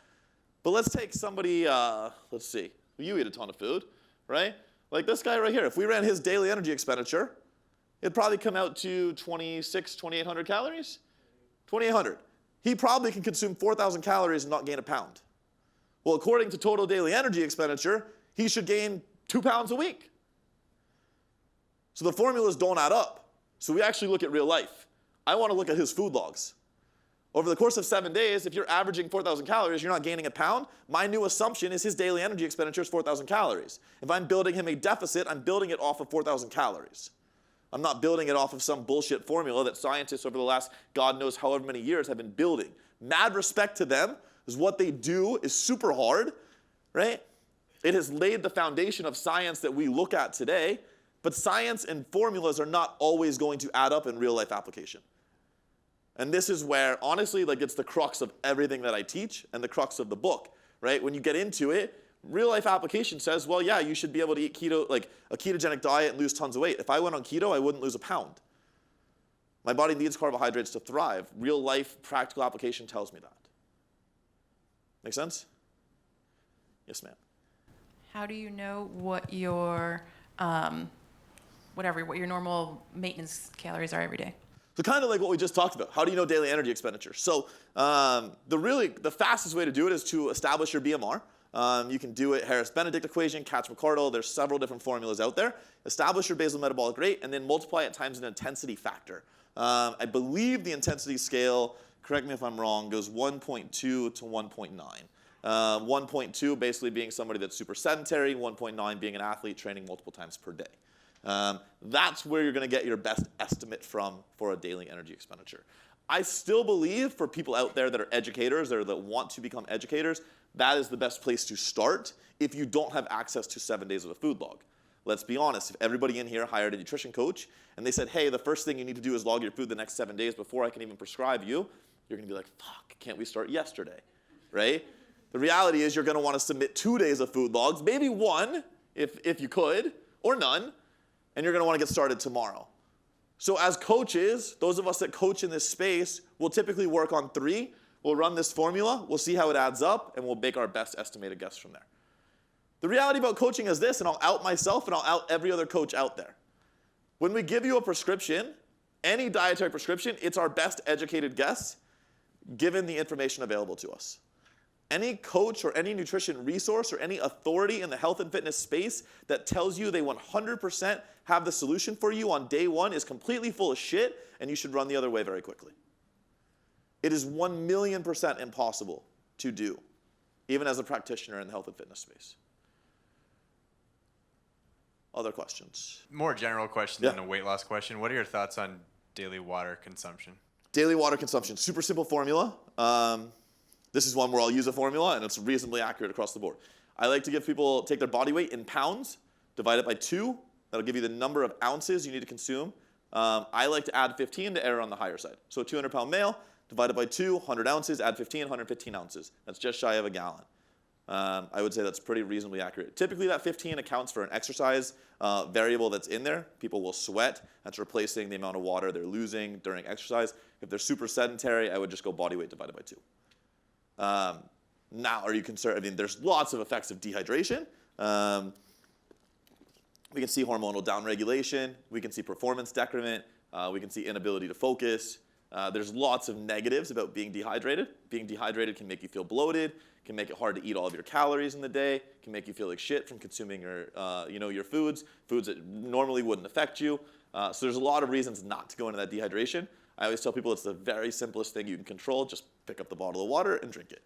But let's take somebody, let's see, you eat a ton of food, right? Like this guy right here, if we ran his daily energy expenditure, it'd probably come out to 2,800 calories? 2,800. He probably can consume 4,000 calories and not gain a pound. Well, according to total daily energy expenditure, he should gain 2 pounds a week. So the formulas don't add up. So we actually look at real life. I want to look at his food logs. Over the course of 7 days, if you're averaging 4,000 calories, you're not gaining a pound. My new assumption is his daily energy expenditure is 4,000 calories. If I'm building him a deficit, I'm building it off of 4,000 calories. I'm not building it off of some bullshit formula that scientists over the last God knows however many years have been building. Mad respect to them, because what they do is super hard, right? It has laid the foundation of science that we look at today, but science and formulas are not always going to add up in real life application. And this is where, honestly, like it's the crux of everything that I teach and the crux of the book, right? When you get into it, real life application says, well, yeah, you should be able to eat keto, like a ketogenic diet and lose tons of weight. If I went on keto, I wouldn't lose a pound. My body needs carbohydrates to thrive. Real life practical application tells me that. Make sense? Yes, ma'am. How do you know what your what your normal maintenance calories are every day? So kind of like what we just talked about. How do you know daily energy expenditure? So the fastest way to do it is to establish your BMR. You can do it Harris-Benedict equation, Katz-McCardle. There's several different formulas out there. Establish your basal metabolic rate and then multiply it times an intensity factor. I believe the intensity scale, correct me if I'm wrong, goes 1.2 to 1.9. 1.2 basically being somebody that's super sedentary, 1.9 being an athlete training multiple times per day. That's where you're going to get your best estimate from for a daily energy expenditure. I still believe for people out there that are educators or that want to become educators, that is the best place to start if you don't have access to 7 days of a food log. Let's be honest, if everybody in here hired a nutrition coach and they said, hey, the first thing you need to do is log your food the next 7 days before I can even prescribe you, you're going to be like, fuck, can't we start yesterday, right? The reality is you're going to want to submit 2 days of food logs, maybe one if you could, or none, and you're going to want to get started tomorrow. So as coaches, those of us that coach in this space will typically work on 3. We'll run this formula, we'll see how it adds up, and we'll make our best estimated guess from there. The reality about coaching is this, and I'll out myself and I'll out every other coach out there. When we give you a prescription, any dietary prescription, it's our best educated guess given the information available to us. Any coach or any nutrition resource or any authority in the health and fitness space that tells you they 100% have the solution for you on day one is completely full of shit, and you should run the other way very quickly. It is 1,000,000% impossible to do, even as a practitioner in the health and fitness space. Other questions? More general question than a weight loss question. What are your thoughts on daily water consumption? Daily water consumption, super simple formula. This is one where I'll use a formula, and it's reasonably accurate across the board. I like to give people, take their body weight in pounds, divide it by 2. That'll give you the number of ounces you need to consume. I like to add 15 to err on the higher side. So a 200-pound male, divided by 2, 100 ounces, add 15, 115 ounces. That's just shy of a gallon. I would say that's pretty reasonably accurate. Typically, that 15 accounts for an exercise variable that's in there. People will sweat. That's replacing the amount of water they're losing during exercise. If they're super sedentary, I would just go body weight divided by 2. Now, are you concerned? I mean, there's lots of effects of dehydration. We can see hormonal downregulation. We can see performance decrement. We can see inability to focus. There's lots of negatives about being dehydrated. Being dehydrated can make you feel bloated, can make it hard to eat all of your calories in the day, can make you feel like shit from consuming your foods that normally wouldn't affect you. So there's a lot of reasons not to go into that dehydration. I always tell people it's the very simplest thing you can control. Just pick up the bottle of water and drink it.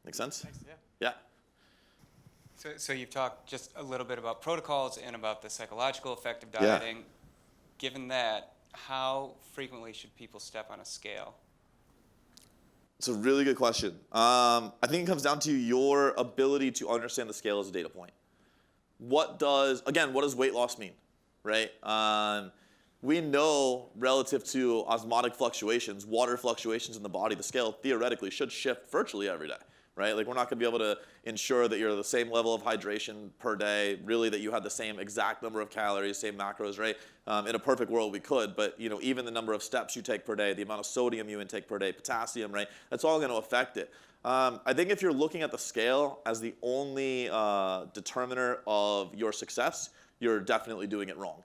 Make sense? Thanks, Yeah. So you've talked just a little bit about protocols and about the psychological effect of dieting. Yeah. Given that, how frequently should people step on a scale? It's a really good question. I think it comes down to your ability to understand the scale as a data point. what does weight loss mean, right? We know relative to osmotic fluctuations, water fluctuations in the body, the scale theoretically should shift virtually every day, right? Like we're not gonna be able to ensure that you're the same level of hydration per day, really that you have the same exact number of calories, same macros, right? In a perfect world we could, but even the number of steps you take per day, the amount of sodium you intake per day, potassium, right? That's all gonna affect it. I think if you're looking at the scale as the only determiner of your success, you're definitely doing it wrong.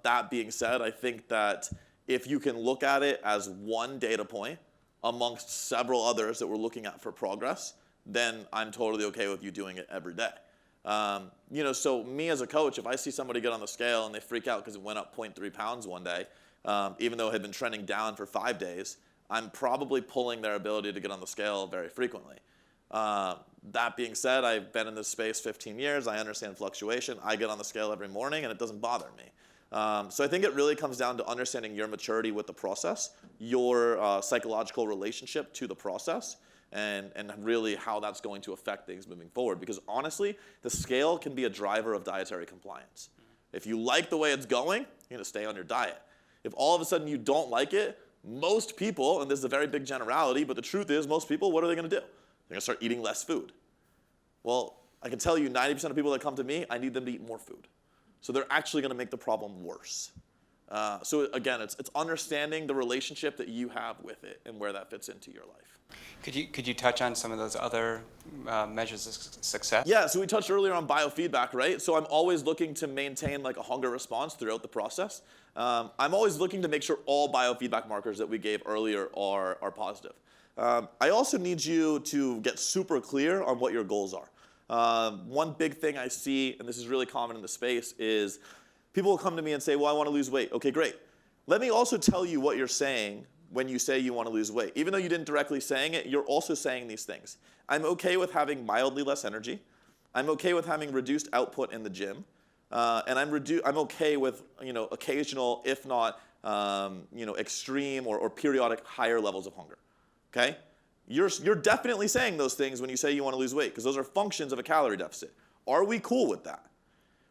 That being said, I think that if you can look at it as one data point amongst several others that we're looking at for progress, then I'm totally okay with you doing it every day. So me as a coach, if I see somebody get on the scale and they freak out because it went up 0.3 pounds one day, even though it had been trending down for 5 days, I'm probably pulling their ability to get on the scale very frequently. That being said, I've been in this space 15 years. I understand fluctuation. I get on the scale every morning and it doesn't bother me. So I think it really comes down to understanding your maturity with the process, your psychological relationship to the process, and really how that's going to affect things moving forward. Because honestly, the scale can be a driver of dietary compliance. If you like the way it's going, you're gonna stay on your diet. If all of a sudden you don't like it, most people, and this is a very big generality, but the truth is most people, what are they gonna do? They're gonna start eating less food. Well, I can tell you 90% of people that come to me, I need them to eat more food. So they're actually gonna make the problem worse. So again, it's understanding the relationship that you have with it and where that fits into your life. Could you touch on some of those other measures of success? Yeah, so we touched earlier on biofeedback, right? So I'm always looking to maintain like a hunger response throughout the process. I'm always looking to make sure all biofeedback markers that we gave earlier are positive. I also need you to get super clear on what your goals are. One big thing I see, and this is really common in the space, is people will come to me and say, well, I want to lose weight. Okay, great. Let me also tell you what you're saying when you say you want to lose weight. Even though you didn't directly saying it, you're also saying these things. I'm okay with having mildly less energy. I'm okay with having reduced output in the gym. And I'm okay with occasional, if not extreme or periodic higher levels of hunger. Okay? You're definitely saying those things when you say you want to lose weight, because those are functions of a calorie deficit. Are we cool with that?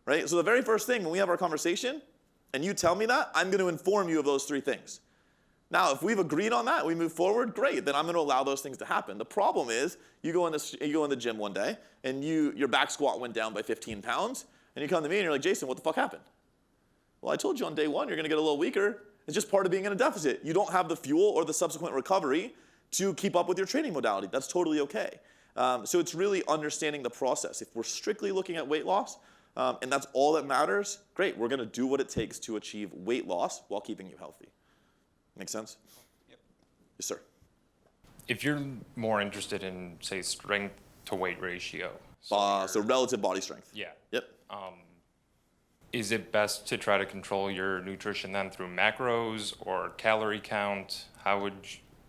Right? So the very first thing when we have our conversation, and you tell me that, I'm going to inform you of those 3 things. Now, if we've agreed on that, we move forward, great, then I'm going to allow those things to happen. The problem is, you go in the gym one day, and your back squat went down by 15 pounds, and you come to me and you're like, Jason, what the fuck happened? Well, I told you on day 1 you're going to get a little weaker. It's just part of being in a deficit. You don't have the fuel or the subsequent recovery to keep up with your training modality. That's totally okay. So it's really understanding the process. If we're strictly looking at weight loss, and that's all that matters, great, we're going to do what it takes to achieve weight loss while keeping you healthy. Make sense? Yep. Yes, sir. If you're more interested in, say, strength to weight ratio. So relative body strength. Yeah. Yep. Is it best to try to control your nutrition then through macros or calorie count?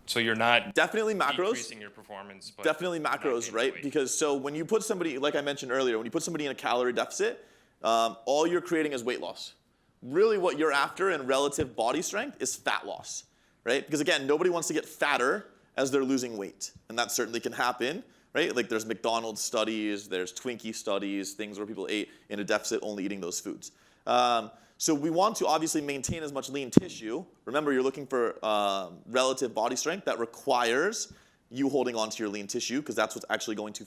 So you're not definitely macros. Decreasing your performance. But definitely macros, right? Weight. Because so when you put somebody, like I mentioned earlier, when you put somebody in a calorie deficit, all you're creating is weight loss. Really what you're after in relative body strength is fat loss, right? Because again, nobody wants to get fatter as they're losing weight. And that certainly can happen, right? Like there's McDonald's studies, there's Twinkie studies, things where people ate in a deficit only eating those foods. So we want to obviously maintain as much lean tissue. Remember, you're looking for relative body strength that requires you holding on to your lean tissue, because that's what's actually going to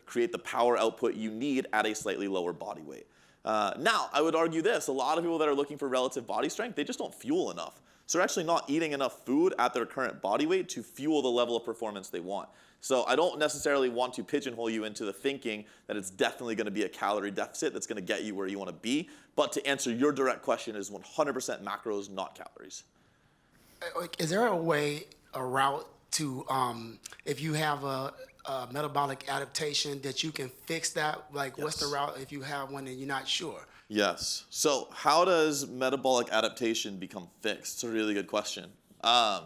create the power output you need at a slightly lower body weight. Now, I would argue this. A lot of people that are looking for relative body strength, they just don't fuel enough. So they're actually not eating enough food at their current body weight to fuel the level of performance they want. So I don't necessarily want to pigeonhole you into the thinking that it's definitely going to be a calorie deficit that's going to get you where you want to be. But to answer your direct question is 100% macros, not calories. Is there a route to, if you have a metabolic adaptation, that you can fix that? Like, yes. What's the route if you have one and you're not sure? Yes. So how does metabolic adaptation become fixed? It's a really good question. So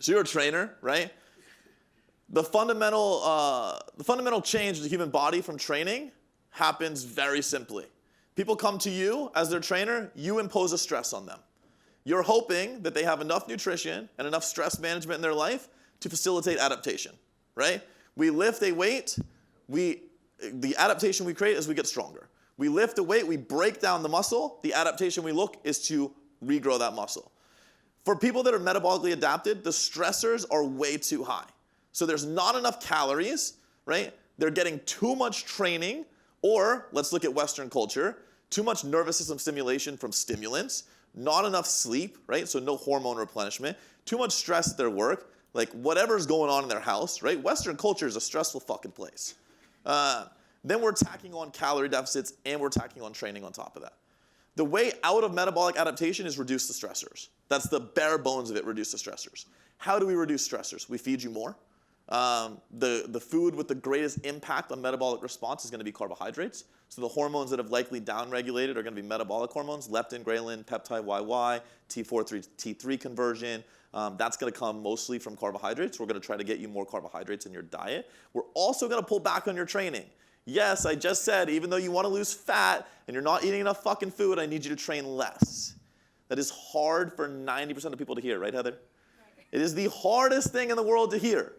you're a trainer, right? The fundamental change in the human body from training happens very simply. People come to you as their trainer, you impose a stress on them. You're hoping that they have enough nutrition and enough stress management in their life to facilitate adaptation, right? We lift a weight, we the adaptation we create is we get stronger. We lift a weight, we break down the muscle. The adaptation we look is to regrow that muscle. For people that are metabolically adapted, the stressors are way too high. So there's not enough calories, right? They're getting too much training, or let's look at Western culture, too much nervous system stimulation from stimulants, not enough sleep, right? So no hormone replenishment, too much stress at their work, like whatever's going on in their house, right? Western culture is a stressful fucking place. Then we're tacking on calorie deficits and we're tacking on training on top of that. The way out of metabolic adaptation is reduce the stressors. That's the bare bones of it, reduce the stressors. How do we reduce stressors? We feed you more. The food with the greatest impact on metabolic response is going to be carbohydrates. So the hormones that have likely downregulated are going to be metabolic hormones, leptin, ghrelin, peptide YY, T4, T3 conversion. That's going to come mostly from carbohydrates. We're going to try to get you more carbohydrates in your diet. We're also going to pull back on your training. Yes, I just said, even though you want to lose fat and you're not eating enough fucking food, I need you to train less. That is hard for 90% of people to hear, right, Heather? Right. It is the hardest thing in the world to hear,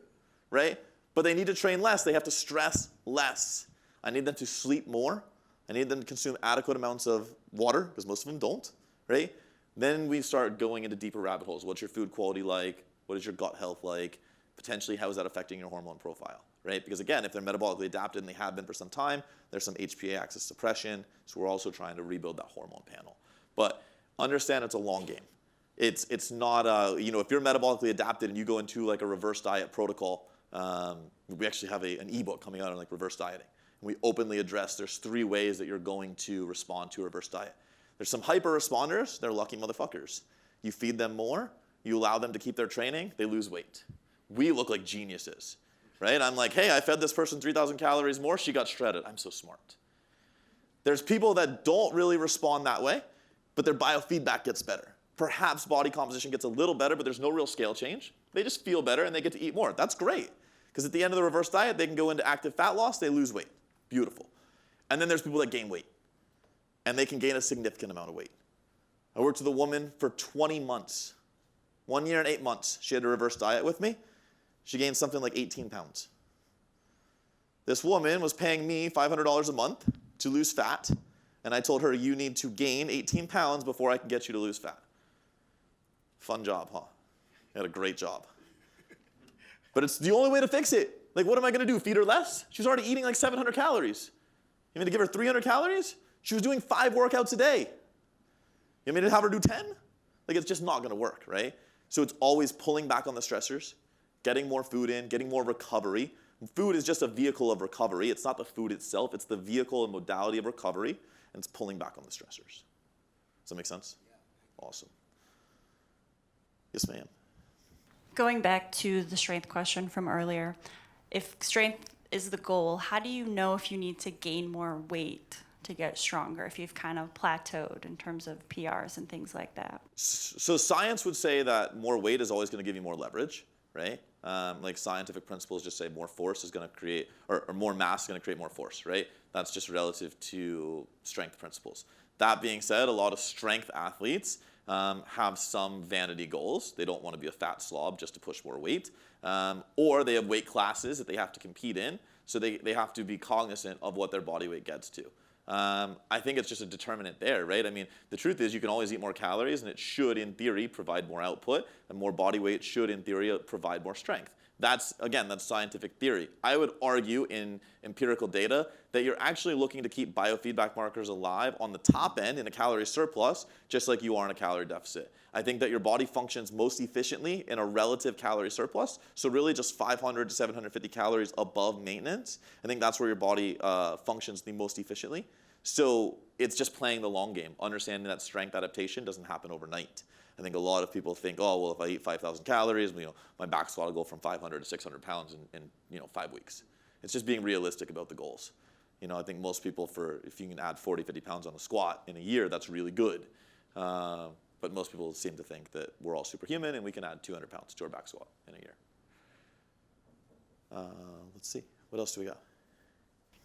right? But they need to train less. They have to stress less. I need them to sleep more. I need them to consume adequate amounts of water, because most of them don't, right? Then we start going into deeper rabbit holes. What's your food quality like? What is your gut health like? Potentially, how is that affecting your hormone profile, right? Because again, if they're metabolically adapted and they have been for some time, there's some HPA axis suppression. So we're also trying to rebuild that hormone panel. But understand it's a long game. It's not, if you're metabolically adapted and you go into like a reverse diet protocol, we actually have an ebook coming out on like reverse dieting. And we openly address there's 3 ways that you're going to respond to a reverse diet. There's some hyper responders, they're lucky motherfuckers. You feed them more, you allow them to keep their training, they lose weight. We look like geniuses, right? I'm like, hey, I fed this person 3,000 calories more, she got shredded. I'm so smart. There's people that don't really respond that way, but their biofeedback gets better. Perhaps body composition gets a little better, but there's no real scale change. They just feel better and they get to eat more. That's great, because at the end of the reverse diet, they can go into active fat loss, they lose weight. Beautiful. And then there's people that gain weight, and they can gain a significant amount of weight. I worked with a woman for 20 months. 1 year and 8 months, she had a reverse diet with me. She gained something like 18 pounds. This woman was paying me $500 a month to lose fat, and I told her, you need to gain 18 pounds before I can get you to lose fat. Fun job, huh? You had a great job. But it's the only way to fix it. Like, what am I going to do, feed her less? She's already eating like 700 calories. You mean to give her 300 calories? She was doing 5 workouts a day. You mean to have her do 10? Like, it's just not going to work, right? So it's always pulling back on the stressors, getting more food in, getting more recovery. Food is just a vehicle of recovery. It's not the food itself. It's the vehicle and modality of recovery, and it's pulling back on the stressors. Does that make sense? Yeah. Awesome. Yes, ma'am. Going back to the strength question from earlier, if strength is the goal, how do you know if you need to gain more weight to get stronger, if you've kind of plateaued in terms of PRs and things like that? So science would say that more weight is always going to give you more leverage, right? Like scientific principles just say more force is going to create, or more mass is going to create more force, right? That's just relative to strength principles. That being said, a lot of strength athletes have some vanity goals. They don't want to be a fat slob just to push more weight. Or they have weight classes that they have to compete in, so they have to be cognizant of what their body weight gets to. I think it's just a determinant there, right? I mean, the truth is you can always eat more calories, and it should, in theory, provide more output, and more body weight should, in theory, provide more strength. That's scientific theory. I would argue in empirical data that you're actually looking to keep biofeedback markers alive on the top end in a calorie surplus, just like you are in a calorie deficit. I think that your body functions most efficiently in a relative calorie surplus, so really just 500 to 750 calories above maintenance. I think that's where your body functions the most efficiently. So it's just playing the long game, understanding that strength adaptation doesn't happen overnight. I think a lot of people think, oh, well, if I eat 5,000 calories, my back squat will go from 500 to 600 pounds in 5 weeks. It's just being realistic about the goals. I think most people, if you can add 40, 50 pounds on a squat in a year, that's really good. But most people seem to think that we're all superhuman and we can add 200 pounds to our back squat in a year. Let's see. What else do we got?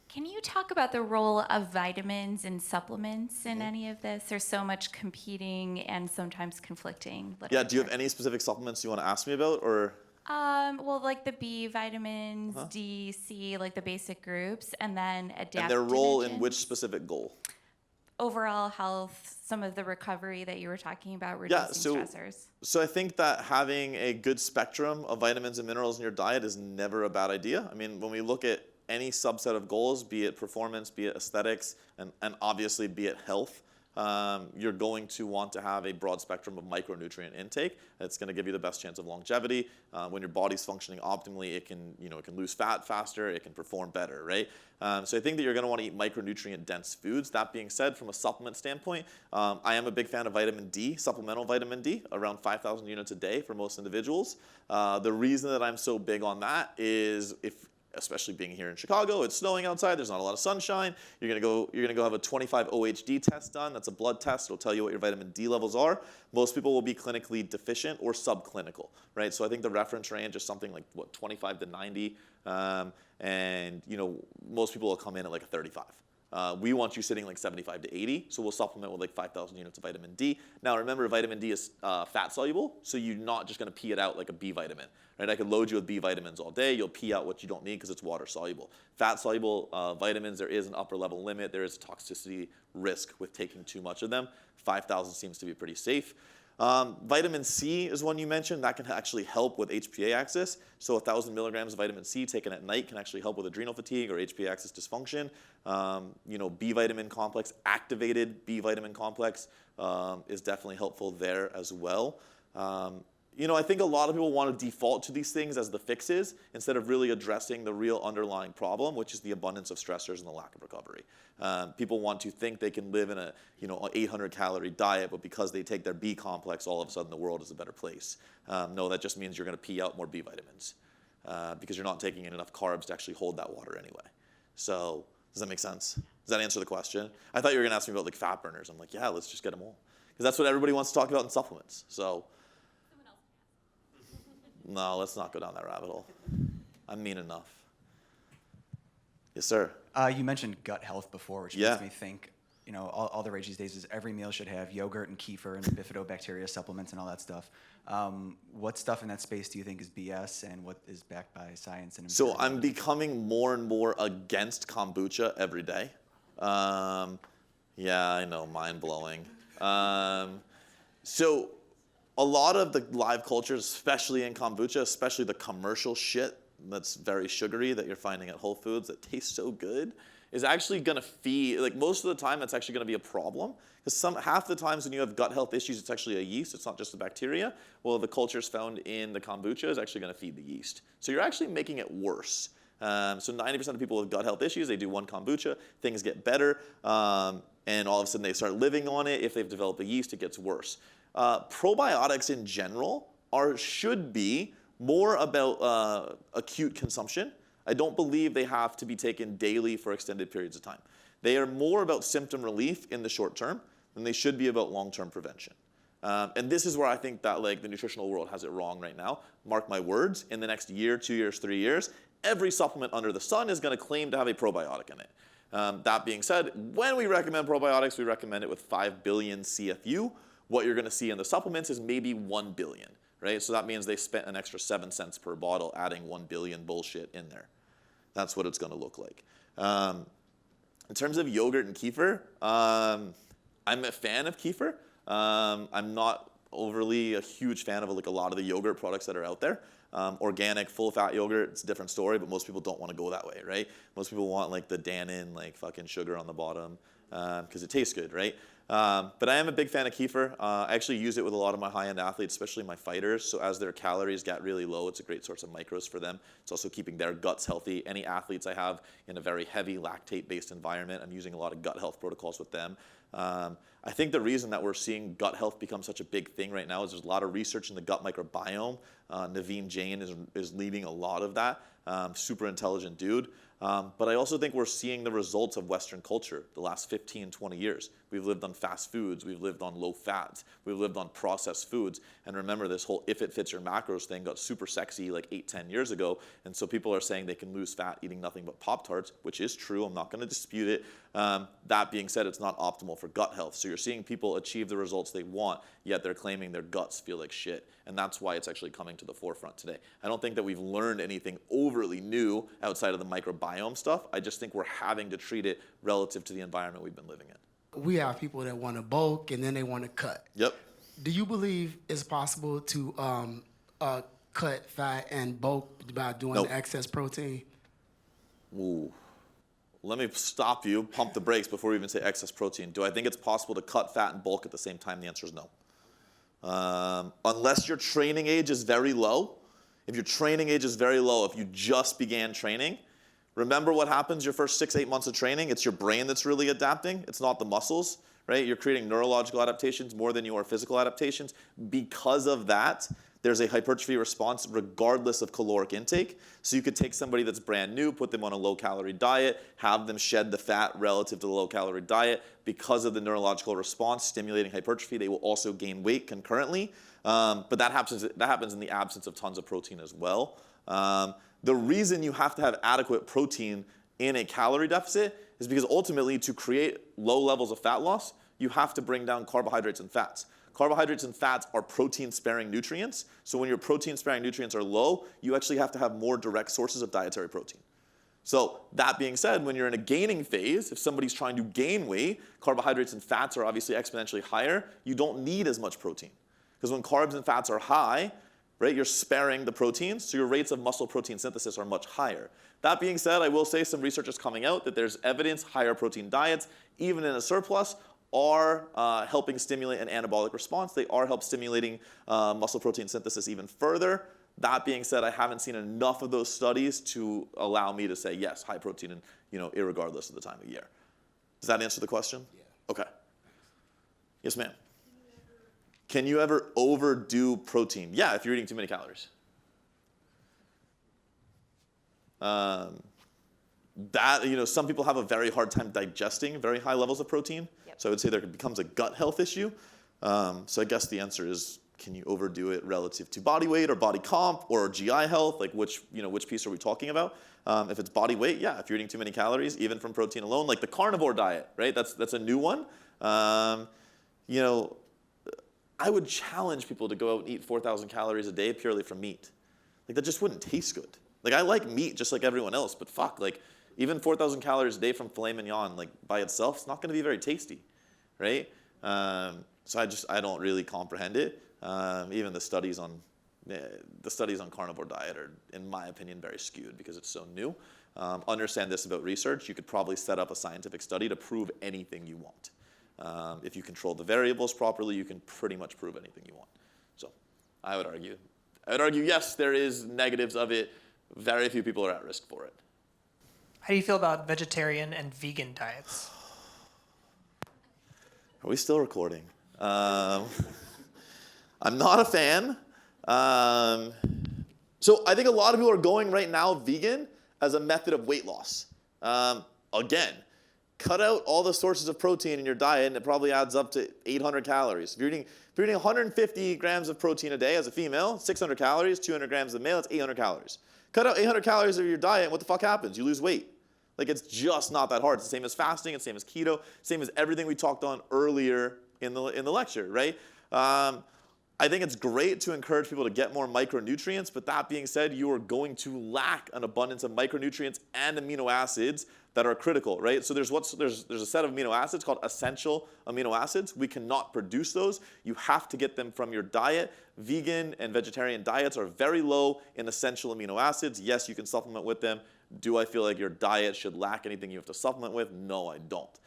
Can you talk about the role of vitamins and supplements in any of this? There's so much competing and sometimes conflicting literature. Yeah, do you have any specific supplements you want to ask me about, or? Well, like the B vitamins, D, C, like the basic groups, and then adaptogens. And their role in which specific goal? Overall health, some of the recovery that you were talking about, reducing stressors. So I think that having a good spectrum of vitamins and minerals in your diet is never a bad idea. I mean, when we look at any subset of goals, be it performance, be it aesthetics, and obviously be it health, you're going to want to have a broad spectrum of micronutrient intake. It's going to give you the best chance of longevity. When your body's functioning optimally, it can lose fat faster, it can perform better, right? So I think that you're going to want to eat micronutrient dense foods. That being said, from a supplement standpoint, I am a big fan of vitamin D, supplemental vitamin D, around 5,000 units a day for most individuals. The reason that I'm so big on that is especially being here in Chicago, it's snowing outside, there's not a lot of sunshine. You're gonna go have a 25 OHD test done. That's a blood test. It'll tell you what your vitamin D levels are. Most people will be clinically deficient or subclinical, right? So I think the reference range is something like 25 to 90, and most people will come in at like a 35. We want you sitting like 75 to 80, so we'll supplement with like 5,000 units of vitamin D. Now remember, vitamin D is fat soluble, so you're not just gonna pee it out like a B vitamin, right? I could load you with B vitamins all day, you'll pee out what you don't need because it's water soluble. Fat soluble vitamins, there is an upper level limit, there is a toxicity risk with taking too much of them. 5,000 seems to be pretty safe. Vitamin C is one you mentioned. That can actually help with HPA axis. So 1,000 milligrams of vitamin C taken at night can actually help with adrenal fatigue or HPA axis dysfunction. B vitamin complex, activated B vitamin complex is definitely helpful there as well. I think a lot of people want to default to these things as the fixes instead of really addressing the real underlying problem, which is the abundance of stressors and the lack of recovery. People want to think they can live in an 800-calorie diet, but because they take their B complex, all of a sudden the world is a better place. No, that just means you're going to pee out more B vitamins because you're not taking in enough carbs to actually hold that water anyway. So does that make sense? Does that answer the question? I thought you were going to ask me about like fat burners. I'm like, yeah, let's just get them all. Because that's what everybody wants to talk about in supplements. So no, let's not go down that rabbit hole. I'm mean enough. Yes, sir. You mentioned gut health before, which makes me think, all the rage these days is every meal should have yogurt and kefir and bifidobacteria supplements and all that stuff. What stuff in that space do you think is BS and what is backed by science? And so I'm becoming more and more against kombucha every day. Yeah, I know, mind-blowing. So a lot of the live cultures, especially in kombucha, especially the commercial shit that's very sugary that you're finding at Whole Foods that tastes so good, is actually going to feed, like most of the time that's actually going to be a problem. Because half the times when you have gut health issues, it's actually a yeast, it's not just a bacteria. Well, the cultures found in the kombucha is actually going to feed the yeast. So you're actually making it worse. So 90% of people with gut health issues, they do one kombucha, things get better, and all of a sudden they start living on it. If they've developed a yeast, it gets worse. Probiotics in general should be more about acute consumption. I don't believe they have to be taken daily for extended periods of time. They are more about symptom relief in the short term than they should be about long-term prevention. And this is where I think that the nutritional world has it wrong right now. Mark my words, in the next year, 2 years, 3 years, every supplement under the sun is going to claim to have a probiotic in it. That being said, when we recommend probiotics, we recommend it with 5 billion CFU. What you're going to see in the supplements is maybe 1 billion, right? So that means they spent an extra 7 cents per bottle adding 1 billion bullshit in there. That's what it's going to look like. In terms of yogurt and kefir, I'm a fan of kefir. I'm not overly a huge fan of a lot of the yogurt products that are out there. Organic, full-fat yogurt, it's a different story, but most people don't want to go that way, right? Most people want the Dannon, fucking sugar on the bottom because it tastes good, right? But I am a big fan of kefir. I actually use it with a lot of my high-end athletes, especially my fighters. So as their calories get really low, it's a great source of micros for them. It's also keeping their guts healthy. Any athletes I have in a very heavy lactate-based environment, I'm using a lot of gut health protocols with them. I think the reason that we're seeing gut health become such a big thing right now is there's a lot of research in the gut microbiome. Naveen Jain is leading a lot of that. Super intelligent dude. But I also think we're seeing the results of Western culture the last 15, 20 years. We've lived on fast foods. We've lived on low fats. We've lived on processed foods. And remember, this whole if it fits your macros thing got super sexy like 8, 10 years ago. And so people are saying they can lose fat eating nothing but Pop-Tarts, which is true. I'm not going to dispute it. That being said, it's not optimal for gut health. So you're seeing people achieve the results they want, yet they're claiming their guts feel like shit. And that's why it's actually coming to the forefront today. I don't think that we've learned anything overly new outside of the microbiome stuff. I just think we're having to treat it relative to the environment we've been living in. We have people that want to bulk and then they want to cut. Yep. Do you believe it's possible to cut fat and bulk by doing Nope. excess protein? Ooh. Let me stop you, pump the brakes before we even say excess protein. Do I think it's possible to cut fat and bulk at the same time? The answer is no. Unless your training age is very low. If your training age is very low, if you just began training, remember what happens your first 6, 8 months of training? It's your brain that's really adapting. It's not the muscles, right? You're creating neurological adaptations more than you are physical adaptations. Because of that, there's a hypertrophy response regardless of caloric intake. So you could take somebody that's brand new, put them on a low-calorie diet, have them shed the fat relative to the low-calorie diet. Because of the neurological response stimulating hypertrophy, they will also gain weight concurrently. But that happens in the absence of tons of protein as well. The reason you have to have adequate protein in a calorie deficit is because ultimately to create low levels of fat loss, you have to bring down carbohydrates and fats. Carbohydrates and fats are protein-sparing nutrients. So when your protein-sparing nutrients are low, you actually have to have more direct sources of dietary protein. So that being said, when you're in a gaining phase, if somebody's trying to gain weight, carbohydrates and fats are obviously exponentially higher. You don't need as much protein. Because when carbs and fats are high, right, you're sparing the proteins, so your rates of muscle protein synthesis are much higher. That being said, I will say some research is coming out that there's evidence higher protein diets, even in a surplus, are helping stimulate an anabolic response. They are stimulating muscle protein synthesis even further. That being said, I haven't seen enough of those studies to allow me to say yes, high protein, and irregardless of the time of year. Does that answer the question? Yeah. Okay. Yes, ma'am. Can you ever overdo protein? Yeah, if you're eating too many calories. Some people have a very hard time digesting very high levels of protein. Yep. So I would say there becomes a gut health issue. So I guess the answer is, can you overdo it relative to body weight or body comp or GI health? Like which piece are we talking about? If it's body weight, yeah, if you're eating too many calories, even from protein alone, like the carnivore diet, right? That's a new one. I would challenge people to go out and eat 4,000 calories a day purely from meat. Like that just wouldn't taste good. Like I like meat just like everyone else, but fuck, like even 4,000 calories a day from filet mignon, like by itself, it's not going to be very tasty, right? So I don't really comprehend it. Even the studies on carnivore diet are, in my opinion, very skewed because it's so new. Understand this about research. You could probably set up a scientific study to prove anything you want. If you control the variables properly, you can pretty much prove anything you want. So I would argue, yes, there is negatives of it. Very few people are at risk for it. How do you feel about vegetarian and vegan diets? Are we still recording? I'm not a fan. So I think a lot of people are going right now vegan as a method of weight loss. Again, cut out all the sources of protein in your diet, and it probably adds up to 800 calories. If you're eating 150 grams of protein a day as a female, 600 calories, 200 grams as a male, it's 800 calories. Cut out 800 calories of your diet, and what the fuck happens? You lose weight. Like, it's just not that hard. It's the same as fasting, it's the same as keto, same as everything we talked on earlier in the lecture, right? I think it's great to encourage people to get more micronutrients, but that being said, you are going to lack an abundance of micronutrients and amino acids that are critical, right? So there's a set of amino acids called essential amino acids. We cannot produce those. You have to get them from your diet. Vegan and vegetarian diets are very low in essential amino acids. Yes, you can supplement with them. Do I feel like your diet should lack anything you have to supplement with? No, I don't.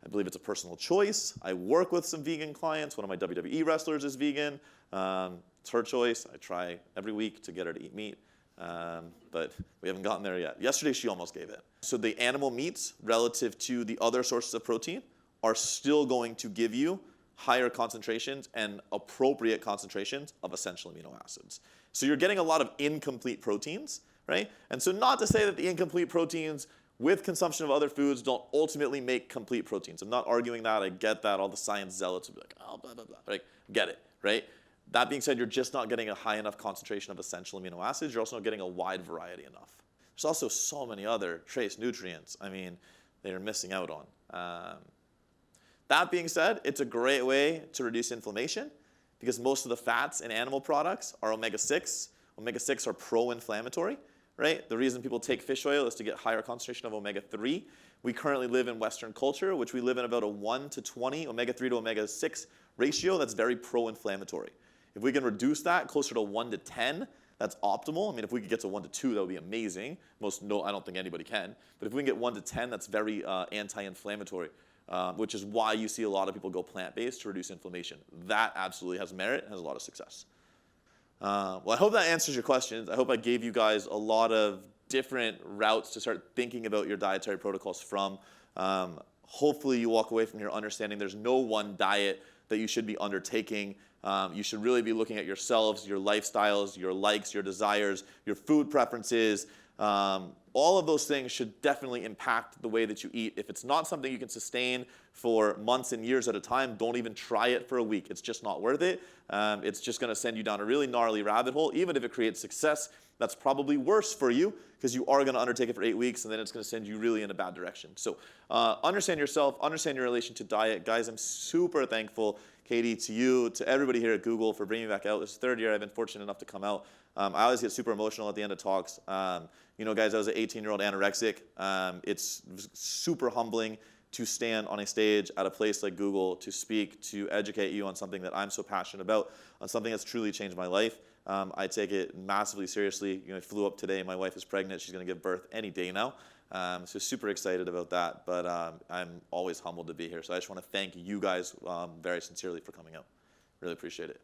I believe it's a personal choice. I work with some vegan clients. One of my WWE wrestlers is vegan. It's her choice. I try every week to get her to eat meat, but we haven't gotten there yet. Yesterday, she almost gave it. So the animal meats relative to the other sources of protein are still going to give you higher concentrations and appropriate concentrations of essential amino acids. So you're getting a lot of incomplete proteins, right? And so not to say that the incomplete proteins with consumption of other foods don't ultimately make complete proteins. I'm not arguing that. I get that. All the science zealots will be like, oh, blah, blah, blah. Like, get it, right? That being said, you're just not getting a high enough concentration of essential amino acids. You're also not getting a wide variety enough. There's also so many other trace nutrients, I mean, they're missing out on. That being said, it's a great way to reduce inflammation because most of the fats in animal products are omega-6. Omega-6 are pro-inflammatory, right? The reason people take fish oil is to get higher concentration of omega-3. We currently live in Western culture, which we live in about a 1 to 20 omega-3 to omega-6 ratio. That's very pro-inflammatory. If we can reduce that closer to 1 to 10, that's optimal. I mean, if we could get to 1 to 2, that would be amazing. I don't think anybody can. But if we can get 1 to 10, that's very anti-inflammatory, which is why you see a lot of people go plant-based to reduce inflammation. That absolutely has merit and has a lot of success. Well, I hope that answers your questions. I hope I gave you guys a lot of different routes to start thinking about your dietary protocols from. Hopefully you walk away from here understanding there's no one diet that you should be undertaking. You should really be looking at yourselves, your lifestyles, your likes, your desires, your food preferences. All of those things should definitely impact the way that you eat. If it's not something you can sustain for months and years at a time, don't even try it for a week. It's just not worth it. It's just going to send you down a really gnarly rabbit hole. Even if it creates success, that's probably worse for you because you are going to undertake it for 8 weeks and then it's going to send you really in a bad direction. So understand yourself, understand your relation to diet. Guys, I'm super thankful, Katie, to you, to everybody here at Google for bringing me back out. This is the 3rd year I've been fortunate enough to come out. I always get super emotional at the end of talks. You know, guys, I was an 18-year-old anorexic. It's super humbling to stand on a stage at a place like Google to speak, to educate you on something that I'm so passionate about, on something that's truly changed my life. I take it massively seriously. You know, I flew up today. My wife is pregnant. She's going to give birth any day now. So super excited about that. But I'm always humbled to be here. So I just want to thank you guys very sincerely for coming out. Really appreciate it.